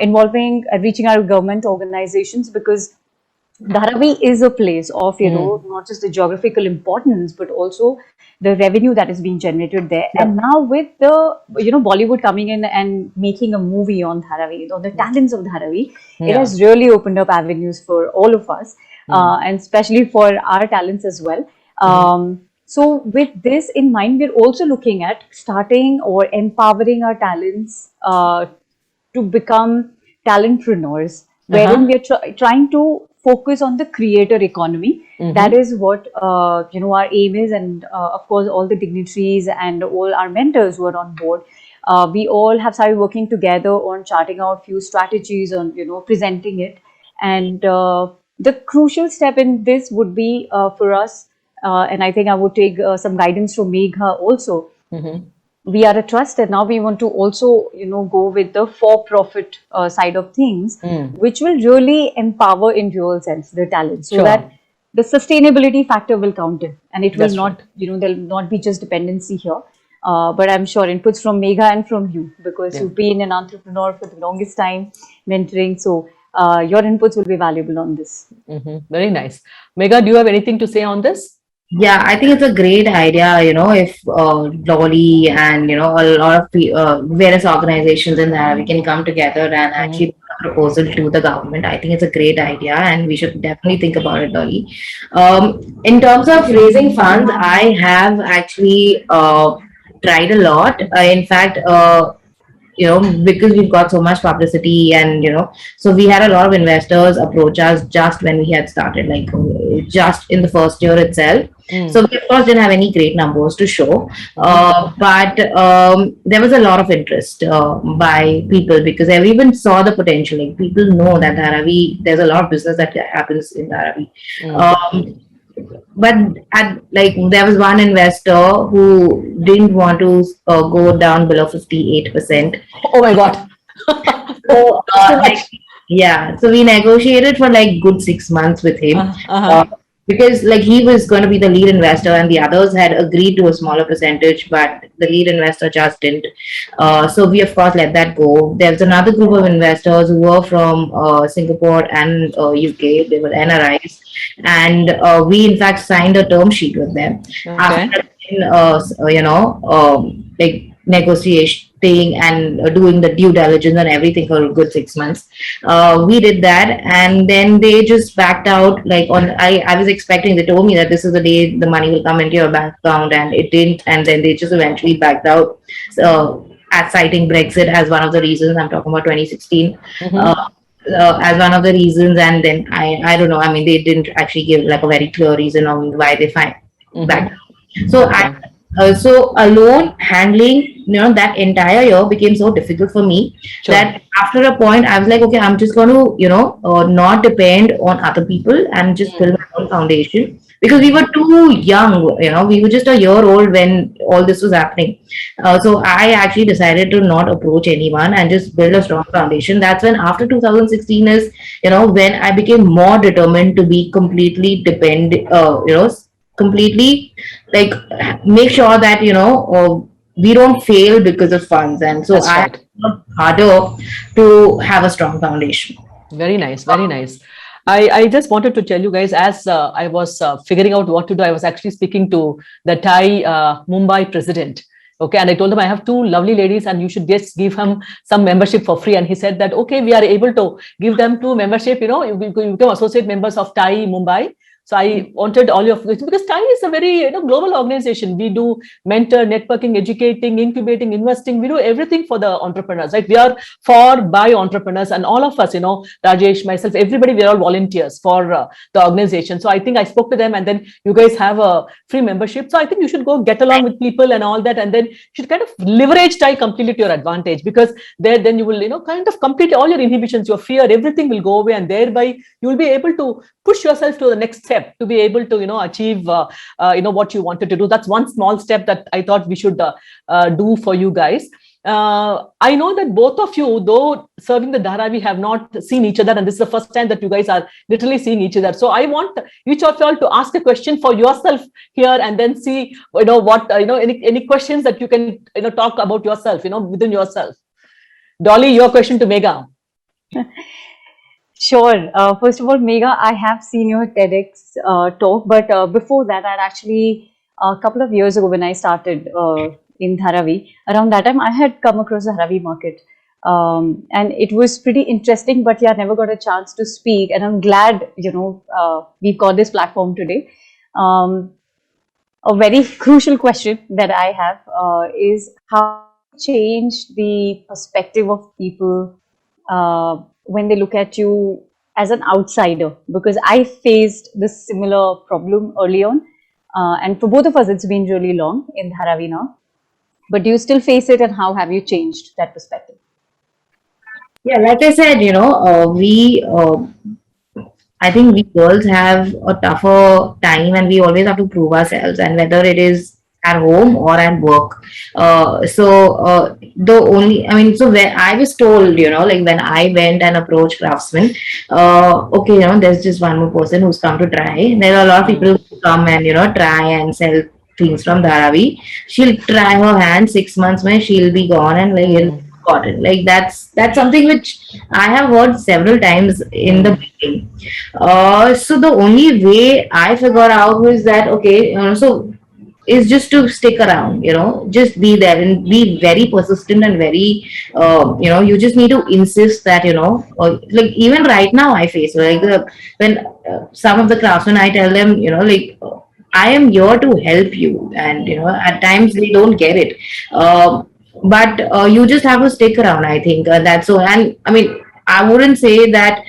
[SPEAKER 4] involving reaching our government organizations, because Dharavi is a place of, not just the geographical importance, but also the revenue that is being generated there. Yeah. And now with the, Bollywood coming in and making a movie on Dharavi, on the talents of Dharavi, it has really opened up avenues for all of us, and especially for our talents as well. So with this in mind, we're also looking at starting or empowering our talents to become talentpreneurs, wherein we're trying to focus on the creator economy. That is what our aim is, and of course all the dignitaries and all our mentors who are on board, we all have started working together on charting out few strategies on presenting it. And the crucial step in this would be for us, and I think I would take some guidance from Megha also. We are a trust, and now we want to also, go with the for-profit side of things, which will really empower in real sense the talent, so that the sustainability factor will count in, and it will not, there'll not be just dependency here. But I'm sure inputs from Megha and from you, because you've been an entrepreneur for the longest time, mentoring. So your inputs will be valuable on this.
[SPEAKER 2] Very nice. Megha, do you have anything to say on this?
[SPEAKER 3] Yeah, I think it's a great idea, if Dolly and, a lot of various organizations in there, we can come together and actually put a proposal to the government. I think it's a great idea, and we should definitely think about it, Dolly. In terms of raising funds, I have actually tried a lot. In fact, because we've got so much publicity, and so we had a lot of investors approach us just when we had started, like just in the first year itself. So we of course didn't have any great numbers to show, but there was a lot of interest by people, because everyone saw the potential. Like, people know that Dharavi, there's a lot of business that happens in Dharavi. But there was one investor who didn't want to go down below 58%.
[SPEAKER 2] Oh my God.
[SPEAKER 3] So so we negotiated for like good 6 months with him. because like he was going to be the lead investor and the others had agreed to a smaller percentage, but the lead investor just didn't. So we of course let that go. There's another group of investors who were from Singapore and UK. They were NRIs, and we in fact signed a term sheet with them
[SPEAKER 2] Okay.
[SPEAKER 3] after like negotiating and doing the due diligence and everything for a good 6 months. We did that, and then they just backed out. Like I was expecting. They told me that this is the day the money will come into your bank account, and it didn't. And then they just eventually backed out. So, as citing Brexit as one of the reasons. I'm talking about 2016. As one of the reasons, and then I don't know. I mean, they didn't actually give like a very clear reason on why they find back. So so alone handling that entire year became so difficult for me that after a point I was like, okay, I'm just going to not depend on other people and just build my own foundation, because we were too young. We were just a year old when all this was happening. So I actually decided to not approach anyone and just build a strong foundation. That's when after 2016 is when I became more determined to be completely completely like make sure that we don't fail because of funds. And so
[SPEAKER 2] That's
[SPEAKER 3] I
[SPEAKER 2] right.
[SPEAKER 3] worked harder to have a strong foundation.
[SPEAKER 2] Very nice, very nice. I just wanted to tell you guys, as I was figuring out what to do, I was actually speaking to the Thai Mumbai president. Okay, and I told him I have two lovely ladies and you should just give him some membership for free. And he said that, okay, we are able to give them two membership, you become associate members of Thai Mumbai. So I wanted all of this because TIE is a very global organization. We do mentor, networking, educating, incubating, investing. We do everything for the entrepreneurs, right? We are for, by entrepreneurs, and all of us, Rajesh, myself, everybody, we are all volunteers for the organization. So I think I spoke to them, and then you guys have a free membership. So I think you should go get along with people and all that, and then you should kind of leverage TIE completely to your advantage, because then you will, kind of complete all your inhibitions, your fear, everything will go away, and thereby you will be able to push yourself to the next step to be able to achieve what you wanted to do. That's one small step that I thought we should do for you guys. I know that both of you, though serving the Dharavi, have not seen each other, and this is the first time that you guys are literally seeing each other. So I want each of y'all to ask a question for yourself here, and then see what any questions that you can talk about yourself within yourself. Dolly, your question to Megha.
[SPEAKER 4] Sure. First of all, Megha, I have seen your TEDx talk, but before that, I'd actually, a couple of years ago when I started in Dharavi, around that time, I had come across the Dharavi market. And it was pretty interesting, but yeah, I never got a chance to speak. And I'm glad, we've got this platform today. A very crucial question that I have is how to change the perspective of people when they look at you as an outsider, because I faced this similar problem early on, and for both of us it's been really long in Dharavi now, but do you still face it, and how have you changed that perspective?
[SPEAKER 3] Yeah, like I said, I think we girls have a tougher time, and we always have to prove ourselves, and whether it is at home or at work. So when I was told, like when I went and approached Craftsman, okay, there's just one more person who's come to try. There are a lot of people who come and, try and sell things from Dharavi. She'll try her hand, 6 months, when she'll be gone, and got it. Like that's something which I have heard several times in the beginning. So the only way I figured out was that, okay, is just to stick around, just be there and be very persistent and very, you just need to insist that, like even right now I face when some of the craftsmen, I tell them, I am here to help you, and at times they don't get it, but you just have to stick around. I think that's so. And I mean, I wouldn't say that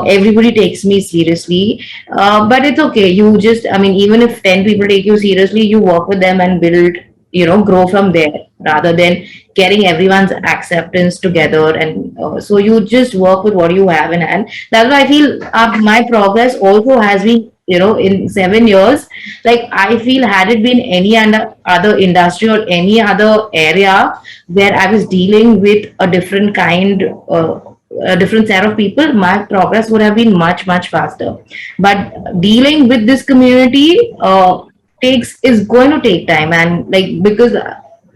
[SPEAKER 3] everybody takes me seriously, but it's okay. You just, I mean, even if 10 people take you seriously, you work with them and build, grow from there, rather than getting everyone's acceptance together. And so you just work with what you have in hand. That's why I feel my progress also has been, in 7 years, like I feel, had it been any other industry or any other area where I was dealing with a different kind a different set of people, my progress would have been much, much faster. But dealing with this community is going to take time, and like, because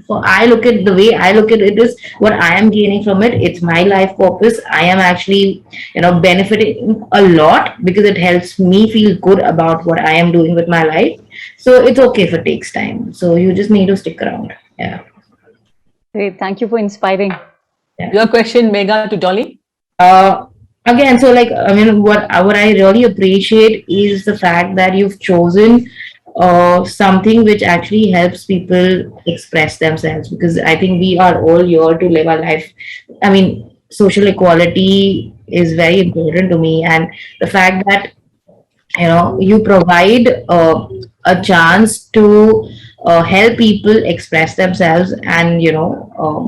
[SPEAKER 3] for I look at the way I look at it is what I am gaining from it. It's my life purpose. I am actually, benefiting a lot because it helps me feel good about what I am doing with my life. So it's okay if it takes time. So you just need to stick around. Yeah.
[SPEAKER 4] Great. Thank you for inspiring.
[SPEAKER 2] Your question, Megha, to Dolly?
[SPEAKER 3] Again, so like, I mean, what I really appreciate is the fact that you've chosen something which actually helps people express themselves, because I think we are all here to live our life. I mean, social equality is very important to me, and the fact that you provide a chance to help people express themselves, and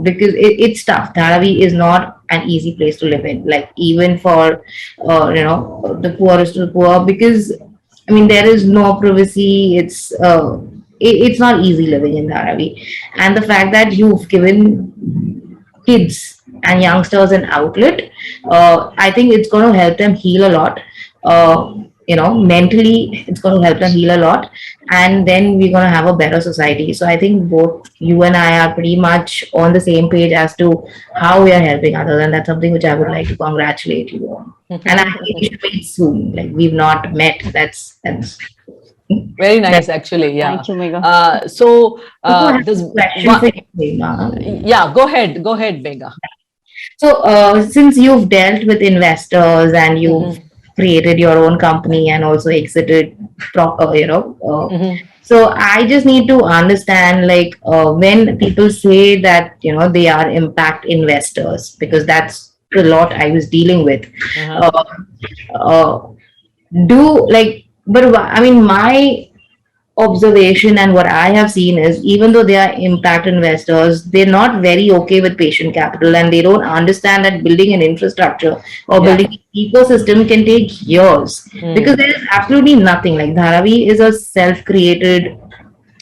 [SPEAKER 3] because it's tough. Dharavi is not an easy place to live in, like even for the poorest of the poor, because I mean there is no privacy. It's not easy living in Dharavi, and the fact that you've given kids and youngsters an outlet, I think it's going to help them heal a lot. Mentally, it's going to help them heal a lot, and then we're going to have a better society. So I think both you and I are pretty much on the same page as to how we are helping others, and that's something which I would like to congratulate you on. And I think we should meet soon. Like, we've not met. That's
[SPEAKER 2] Very nice, actually. Yeah.
[SPEAKER 4] Thank you, Megha.
[SPEAKER 2] So
[SPEAKER 3] this
[SPEAKER 2] this
[SPEAKER 3] question for you, Megha.
[SPEAKER 2] yeah, go ahead, Megha.
[SPEAKER 3] So, since you've dealt with investors and you've created your own company and also exited, so I just need to understand, like, when people say that, they are impact investors, because that's a lot I was dealing with. Uh, uh, do like, but I mean, my observation and what I have seen is, even though they are impact investors, they're not very okay with patient capital, and they don't understand that building an infrastructure or
[SPEAKER 2] Yeah.
[SPEAKER 3] building an ecosystem can take years, because there is absolutely nothing. Like, Dharavi is a self-created,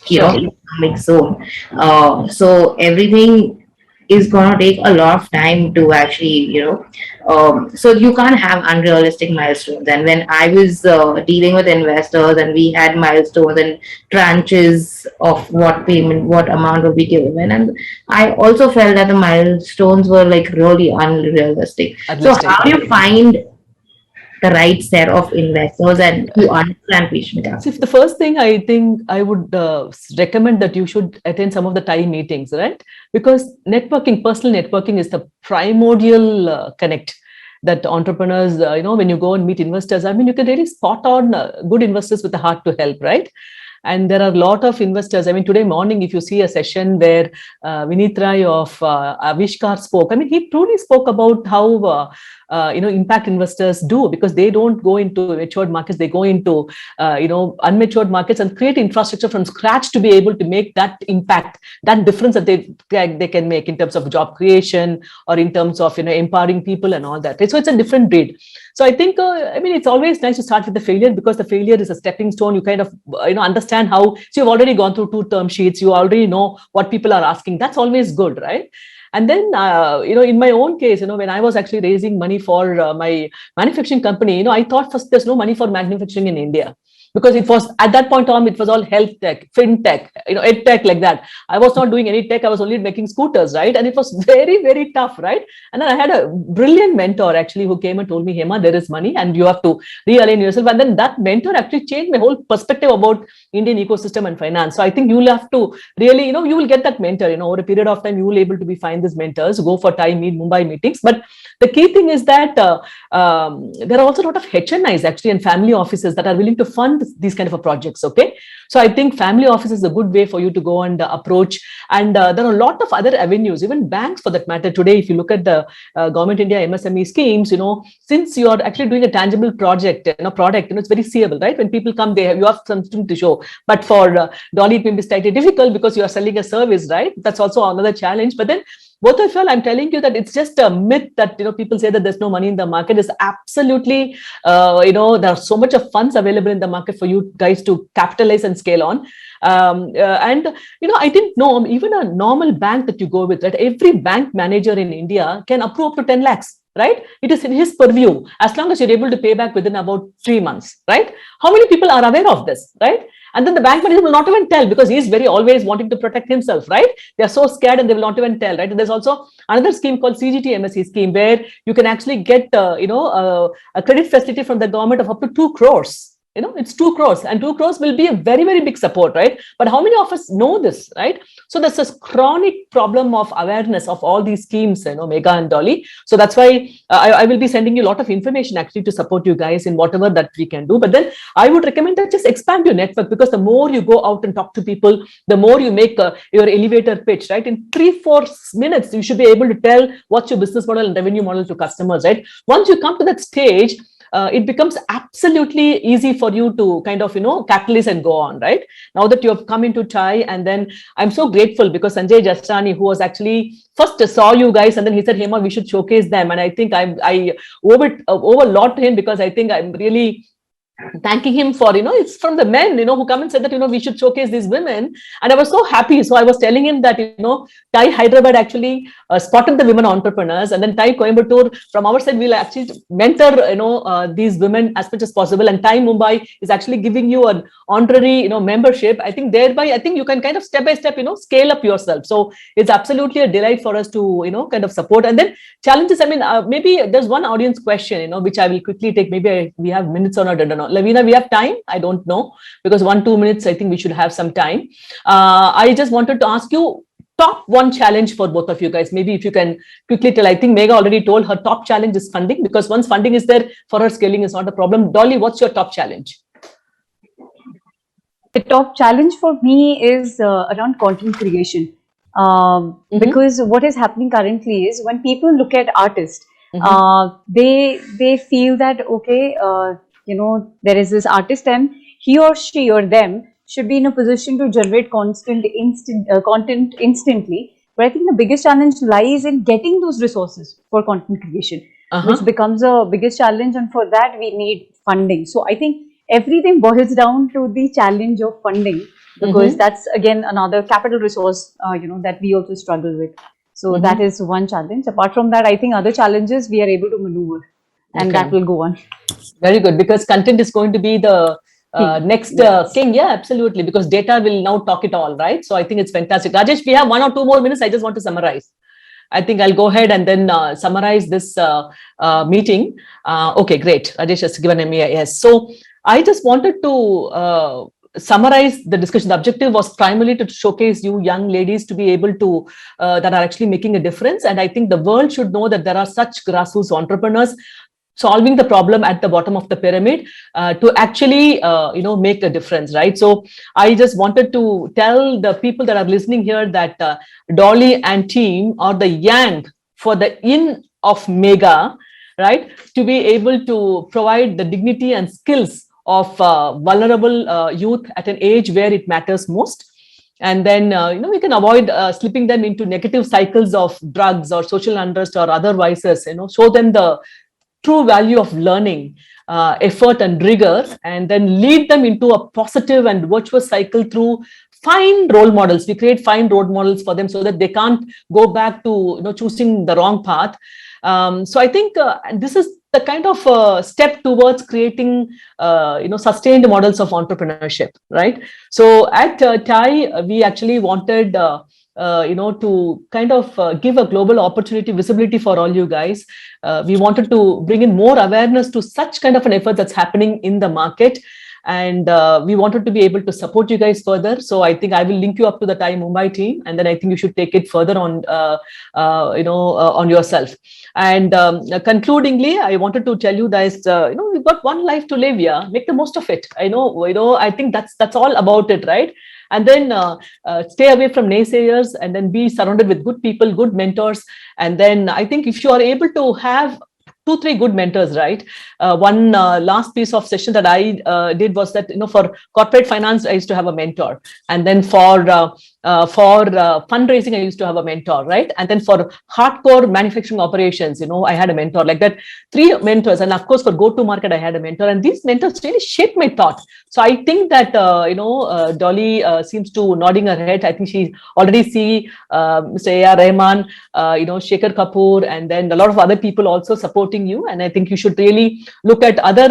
[SPEAKER 2] Sure.
[SPEAKER 3] economic zone. So everything is going to take a lot of time to actually, so you can't have unrealistic milestones. And when I was dealing with investors, and we had milestones and tranches of what amount will be given, and I also felt that the milestones were like really unrealistic. So
[SPEAKER 2] Unrealistic.
[SPEAKER 3] how do you find the right set of investors and who understand patient capital?
[SPEAKER 2] So if the first thing, I think I would recommend that you should attend some of the Thai meetings, right? Because networking, personal networking, is the primordial connect that entrepreneurs, when you go and meet investors, I mean, you can really spot on good investors with a heart to help, right? And there are a lot of investors. I mean, today morning, if you see a session where Vineet Rai of Avishkar spoke, I mean, he truly spoke about how impact investors do, because they don't go into matured markets, they go into unmatured markets and create infrastructure from scratch to be able to make that impact, that difference that they can make in terms of job creation or in terms of empowering people and all that. Right? So it's a different breed. So I think it's always nice to start with the failure, because the failure is a stepping stone. You kind of understand how. So you've already gone through 2 term sheets. You already know what people are asking. That's always good, right? And then, in my own case, when I was actually raising money for my manufacturing company, I thought first there's no money for manufacturing in India. Because it was, at that point on, it was all health tech, fintech, ed tech, like that. I was not doing any tech. I was only making scooters, right? And it was very, very tough, right? And then I had a brilliant mentor actually who came and told me, Hema, there is money and you have to realign yourself. And then that mentor actually changed my whole perspective about Indian ecosystem and finance. So I think you'll have to really, you will get that mentor, over a period of time, you will able to find these mentors, go for Thai Mumbai meetings. But the key thing is that there are also a lot of HNIs actually and family offices that are willing to fund these kind of projects. Okay. So I think family office is a good way for you to go and approach. And there are a lot of other avenues, even banks for that matter. Today, if you look at the Government India MSME schemes, since you are actually doing a tangible product, it's very seeable, right? When people come, you have something to show. But for Dolly, it may be slightly difficult because you are selling a service, right? That's also another challenge. But then both of you, I'm telling you that it's just a myth that people say that there's no money in the market. Is absolutely there's so much of funds available in the market for you guys to capitalize and scale on. I think even a normal bank that you go with, right? Every bank manager in India can approve up to 10 lakhs. right? It is in his purview, as long as you're able to pay back within about 3 months, right? How many people are aware of this, right? And then the bank manager will not even tell, because he's very always wanting to protect himself, right? They are so scared and they will not even tell, right? And there's also another scheme called CGTMSE scheme, where you can actually get, a credit facility from the government of up to 2 crores. It's 2 crores, and 2 crores will be a very, very big support, right? But how many of us know this, right? So there's this chronic problem of awareness of all these schemes, Megha and Dolly. So that's why I will be sending you a lot of information actually to support you guys in whatever that we can do. But then I would recommend that just expand your network, because the more you go out and talk to people, the more you make your elevator pitch, right? In 3-4 minutes, you should be able to tell what's your business model and revenue model to customers, right? Once you come to that stage, it becomes absolutely easy for you to kind of, catalyze and go on, right? Now that you have come into TiE, and then I'm so grateful because Sanjay Jasrani, who was actually first saw you guys, and then he said, Hema, we should showcase them. And I think I owe a lot to him, because I think I'm really thanking him for, it's from the men, who come and said that, we should showcase these women. And I was so happy. So I was telling him that, TiE Hyderabad actually spotted the women entrepreneurs, and then TiE Coimbatore, from our side, we'll actually mentor, these women as much as possible. And TiE Mumbai is actually giving you an honorary, membership. I think thereby, I think you can kind of step by step, scale up yourself. So it's absolutely a delight for us to, kind of support. And then challenges, I mean, maybe there's one audience question, which I will quickly take. Maybe we have minutes or not, I don't know. Lavina, we have time? I don't know, because 1-2 minutes, I think we should have some time. I just wanted to ask you, top one challenge for both of you guys. Maybe if you can quickly tell. I think Megha already told her top challenge is funding, because once funding is there, for her scaling is not a problem. Dolly, what's your top challenge?
[SPEAKER 4] The top challenge for me is around content creation. Because what is happening currently is, when people look at artists, they feel that, okay, there is this artist, and he or she or them should be in a position to generate content instantly. But I think the biggest challenge lies in getting those resources for content creation, which becomes a biggest challenge. And for that, we need funding. So I think everything boils down to the challenge of funding, because that's again another capital resource, that we also struggle with. So that is one challenge. Apart from that, I think other challenges we are able to maneuver, and that will go on.
[SPEAKER 2] Very good, because content is going to be the next king. Yeah, absolutely, because data will now talk it all, right? So I think it's fantastic. Rajesh, we have 1 or 2 more minutes. I just want to summarize. I think I'll go ahead and then summarize this meeting. Okay, great. Rajesh has given me a yes. So I just wanted to summarize the discussion. The objective was primarily to showcase you young ladies to be able to, that are actually making a difference. And I think the world should know that there are such grassroots entrepreneurs solving the problem at the bottom of the pyramid to actually, make a difference, right? So I just wanted to tell the people that are listening here that Dolly and team are the yang for the yin of Megha, right? To be able to provide the dignity and skills of vulnerable youth at an age where it matters most. And then, we can avoid slipping them into negative cycles of drugs or social unrest or other vices, show them the true value of learning, effort and rigor, and then lead them into a positive and virtuous cycle through fine role models. We create fine role models for them so that they can't go back to, choosing the wrong path. So I think this is the kind of step towards creating, sustained models of entrepreneurship, right? So at TiE, we actually wanted, to kind of give a global opportunity, visibility for all you guys. We wanted to bring in more awareness to such kind of an effort that's happening in the market. And we wanted to be able to support you guys further. So I think I will link you up to the TiE Mumbai team, and then I think you should take it further on, on yourself. And concludingly, I wanted to tell you guys, we've got one life to live. Yeah, make the most of it. I think that's all about it, right? And then stay away from naysayers, and then be surrounded with good people, good mentors. And then I think if you are able to have 2-3 good mentors, right? One last piece of session that I did was that, for corporate finance, I used to have a mentor. And then for for fundraising, I used to have a mentor, right? And then for hardcore manufacturing operations, I had a mentor like that, 3 mentors. And of course, for go-to-market, I had a mentor. And these mentors really shaped my thought. So I think that, Dolly seems to nodding her head. I think she already see Mr. A.R. Rahman, Shekhar Kapoor, and then a lot of other people also supporting you. And I think you should really look at other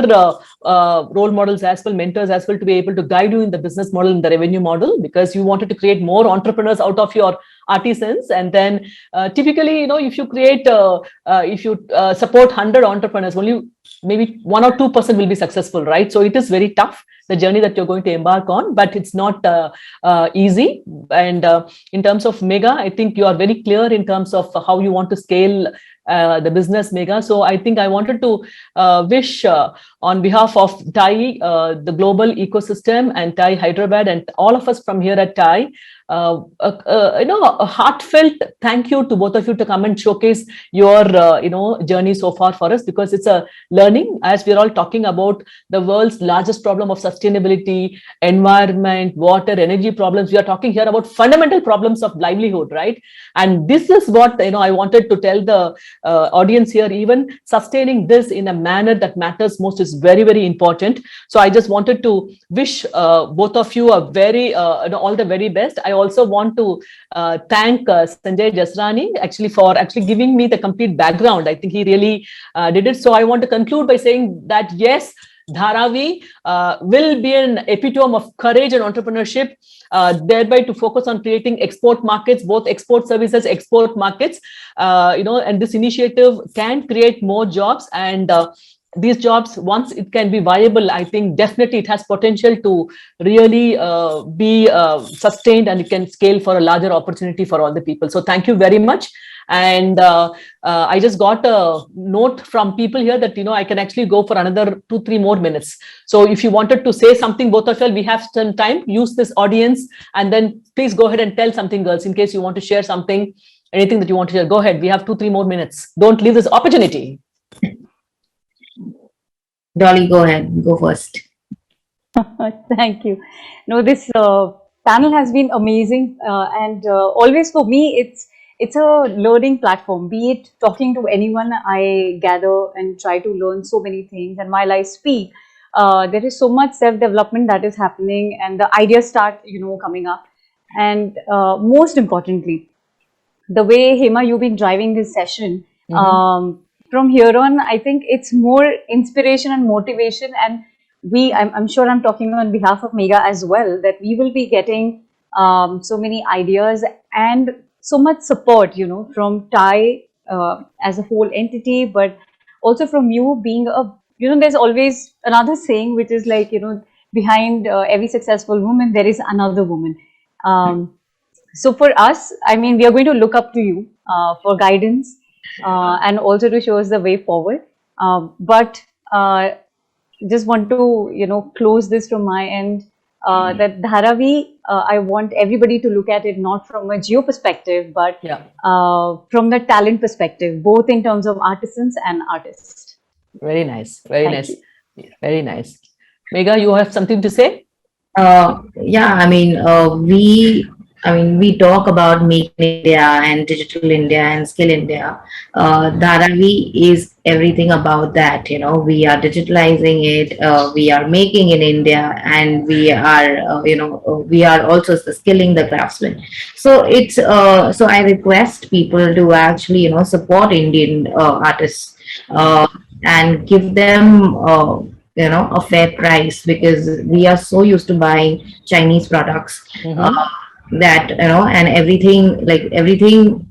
[SPEAKER 2] role models as well, mentors as well, to be able to guide you in the business model, in the revenue model, because you wanted to create more entrepreneurs out of your artisans. And then typically, if you create, if you support 100 entrepreneurs, only maybe 1 or 2% will be successful, right? So it is very tough, the journey that you're going to embark on, but it's not easy. And in terms of Mega, I think you are very clear in terms of how you want to scale the business, Mega. So I think I wanted to wish on behalf of TiE, the global ecosystem, and TiE Hyderabad, and all of us from here at TiE, a heartfelt thank you to both of you to come and showcase your journey so far for us, because it's a learning, as we're all talking about the world's largest problem of sustainability, environment, water, energy problems. We are talking here about fundamental problems of livelihood, right? And this is what I wanted to tell the audience here. Even sustaining this in a manner that matters most is very, very important. So I just wanted to wish both of you a very all the very best. I also want to thank Sanjay Jasrani for giving me the complete background. I think he really did it. So I want to conclude by saying that yes, Dharavi will be an epitome of courage and entrepreneurship, thereby to focus on creating export markets, both export services, export markets, and this initiative can create more jobs. And these jobs, once it can be viable, I think definitely it has potential to really be sustained, and it can scale for a larger opportunity for all the people. So thank you very much. And I just got a note from people here that, I can actually go for another 2-3 more minutes. So if you wanted to say something, both of you, we have some time, use this audience, and then please go ahead and tell something, girls, in case you want to share something, anything that you want to share. Go ahead. We have 2-3 more minutes. Don't leave this opportunity.
[SPEAKER 3] Dolly, go ahead. Go first.
[SPEAKER 4] Thank you. No, this panel has been amazing, and always for me, it's a learning platform. Be it talking to anyone, I gather and try to learn so many things. And while I speak, there is so much self-development that is happening, and the ideas start, coming up. And most importantly, the way, Hema, you've been driving this session. From here on, I think it's more inspiration and motivation, and I'm sure I'm talking on behalf of Mega as well, that we will be getting so many ideas and so much support, from TiE as a whole entity, but also from you being there's always another saying, which is like, behind every successful woman, there is another woman. So for us, we are going to look up to you for guidance, and also to show us the way forward. But just want to, close this from my end, that Dharavi, I want everybody to look at it not from a geo perspective, but from the talent perspective, both in terms of artisans and artists.
[SPEAKER 2] Very nice. Very nice. Very nice. Mega, you have something to say?
[SPEAKER 3] We talk about Make in India and Digital India and Skill India. Dharavi is everything about that. We are digitalizing it. We are making in India, and we are, we are also skilling the craftsmen. So it's so I request people to actually, support Indian artists and give them. A fair price, because we are so used to buying Chinese products. That and everything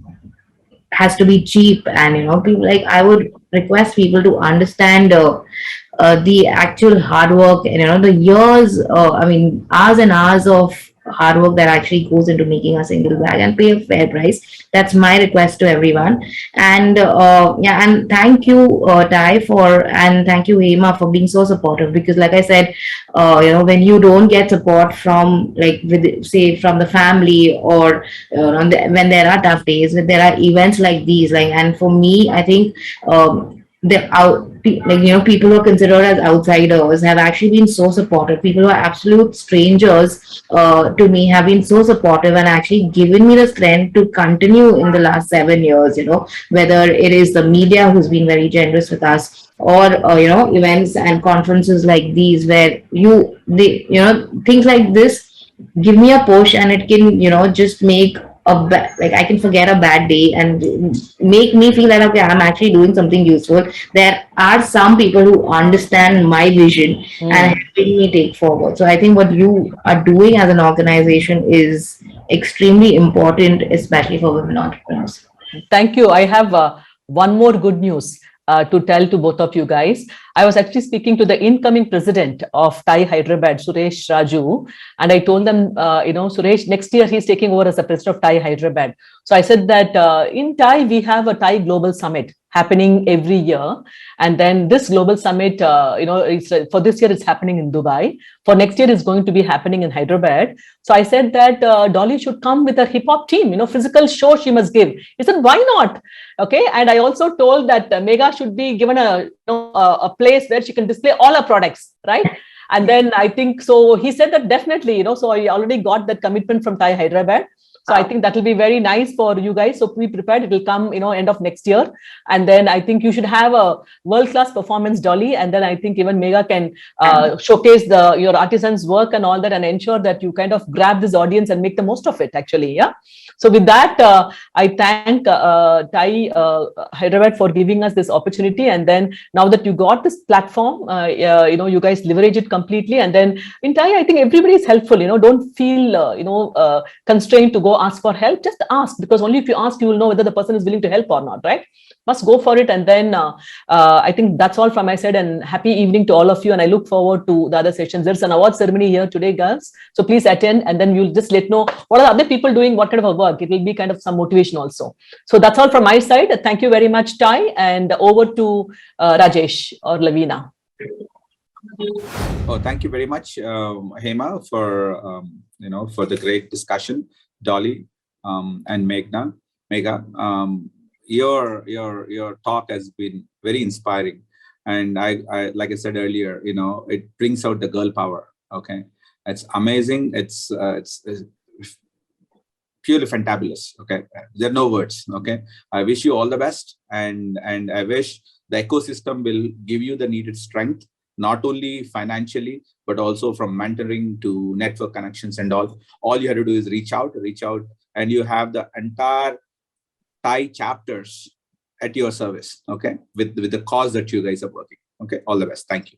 [SPEAKER 3] has to be cheap, and people, I would request people to understand the actual hard work, and the years, hours and hours of hard work that actually goes into making a single bag, and pay a fair price. That's my request to everyone. And and thank you TiE and thank you Hema for being so supportive, because like I said, when you don't get support from from the family, or when there are tough days, when there are events like these, and for me, I think people who are considered as outsiders have actually been so supportive. People who are absolute strangers to me have been so supportive and actually given me the strength to continue in the last 7 years. Whether it is the media who's been very generous with us, or events and conferences like these where things like this give me a push, and it can just make like I can forget a bad day and make me feel like, okay, I'm actually doing something useful. There are some people who understand my vision and helping me take forward. So I think what you are doing as an organization is extremely important, especially for women entrepreneurs.
[SPEAKER 2] Thank you. I have one more good news to tell to both of you guys. I was actually speaking to the incoming president of TiE Hyderabad, Suresh Raju, and I told them, Suresh, next year he's taking over as the president of TiE Hyderabad. So I said that in TiE, we have a TiE Global Summit happening every year. And then this global summit, for this year, it's happening in Dubai. For next year, it's going to be happening in Hyderabad. So I said that Dolly should come with a hip hop team, physical show she must give. He said, why not? Okay. And I also told that Megha should be given a place where she can display all her products, right? And then I think, so he said that definitely, so I already got that commitment from TiE Hyderabad. So I think that will be very nice for you guys. So be prepared. It will come, end of next year. And then I think you should have a world-class performance, Dolly. And then I think even Megha can showcase your artisans' work and all that, and ensure that you kind of grab this audience and make the most of it, actually. Yeah. So with that, I thank TiE Hyderabad for giving us this opportunity. And then now that you got this platform, you guys leverage it completely. And then in TiE, I think everybody is helpful. Don't feel constrained to go ask for help. Just ask, because only if you ask, you will know whether the person is willing to help or not, right? Must go for it. And then I think that's all from my side, and happy evening to all of you. And I look forward to the other sessions. There's an award ceremony here today, girls. So please attend, and then you'll just know what are the other people doing, what kind of a work. It will be kind of some motivation also. So that's all from my side. Thank you very much, TiE, and over to Rajesh or Lavina.
[SPEAKER 1] Oh, thank you very much, Hema, for the great discussion. Dolly and Megha, your talk has been very inspiring, and I like I said earlier, it brings out the girl power. Okay, it's amazing. It's purely fantabulous. Okay, there are no words. Okay, I wish you all the best, and I wish the ecosystem will give you the needed strength, not only financially, but also from mentoring to network connections and all. All you have to do is reach out, and you have the entire TiE chapters at your service, okay, with the cause that you guys are working. Okay, all the best. Thank you.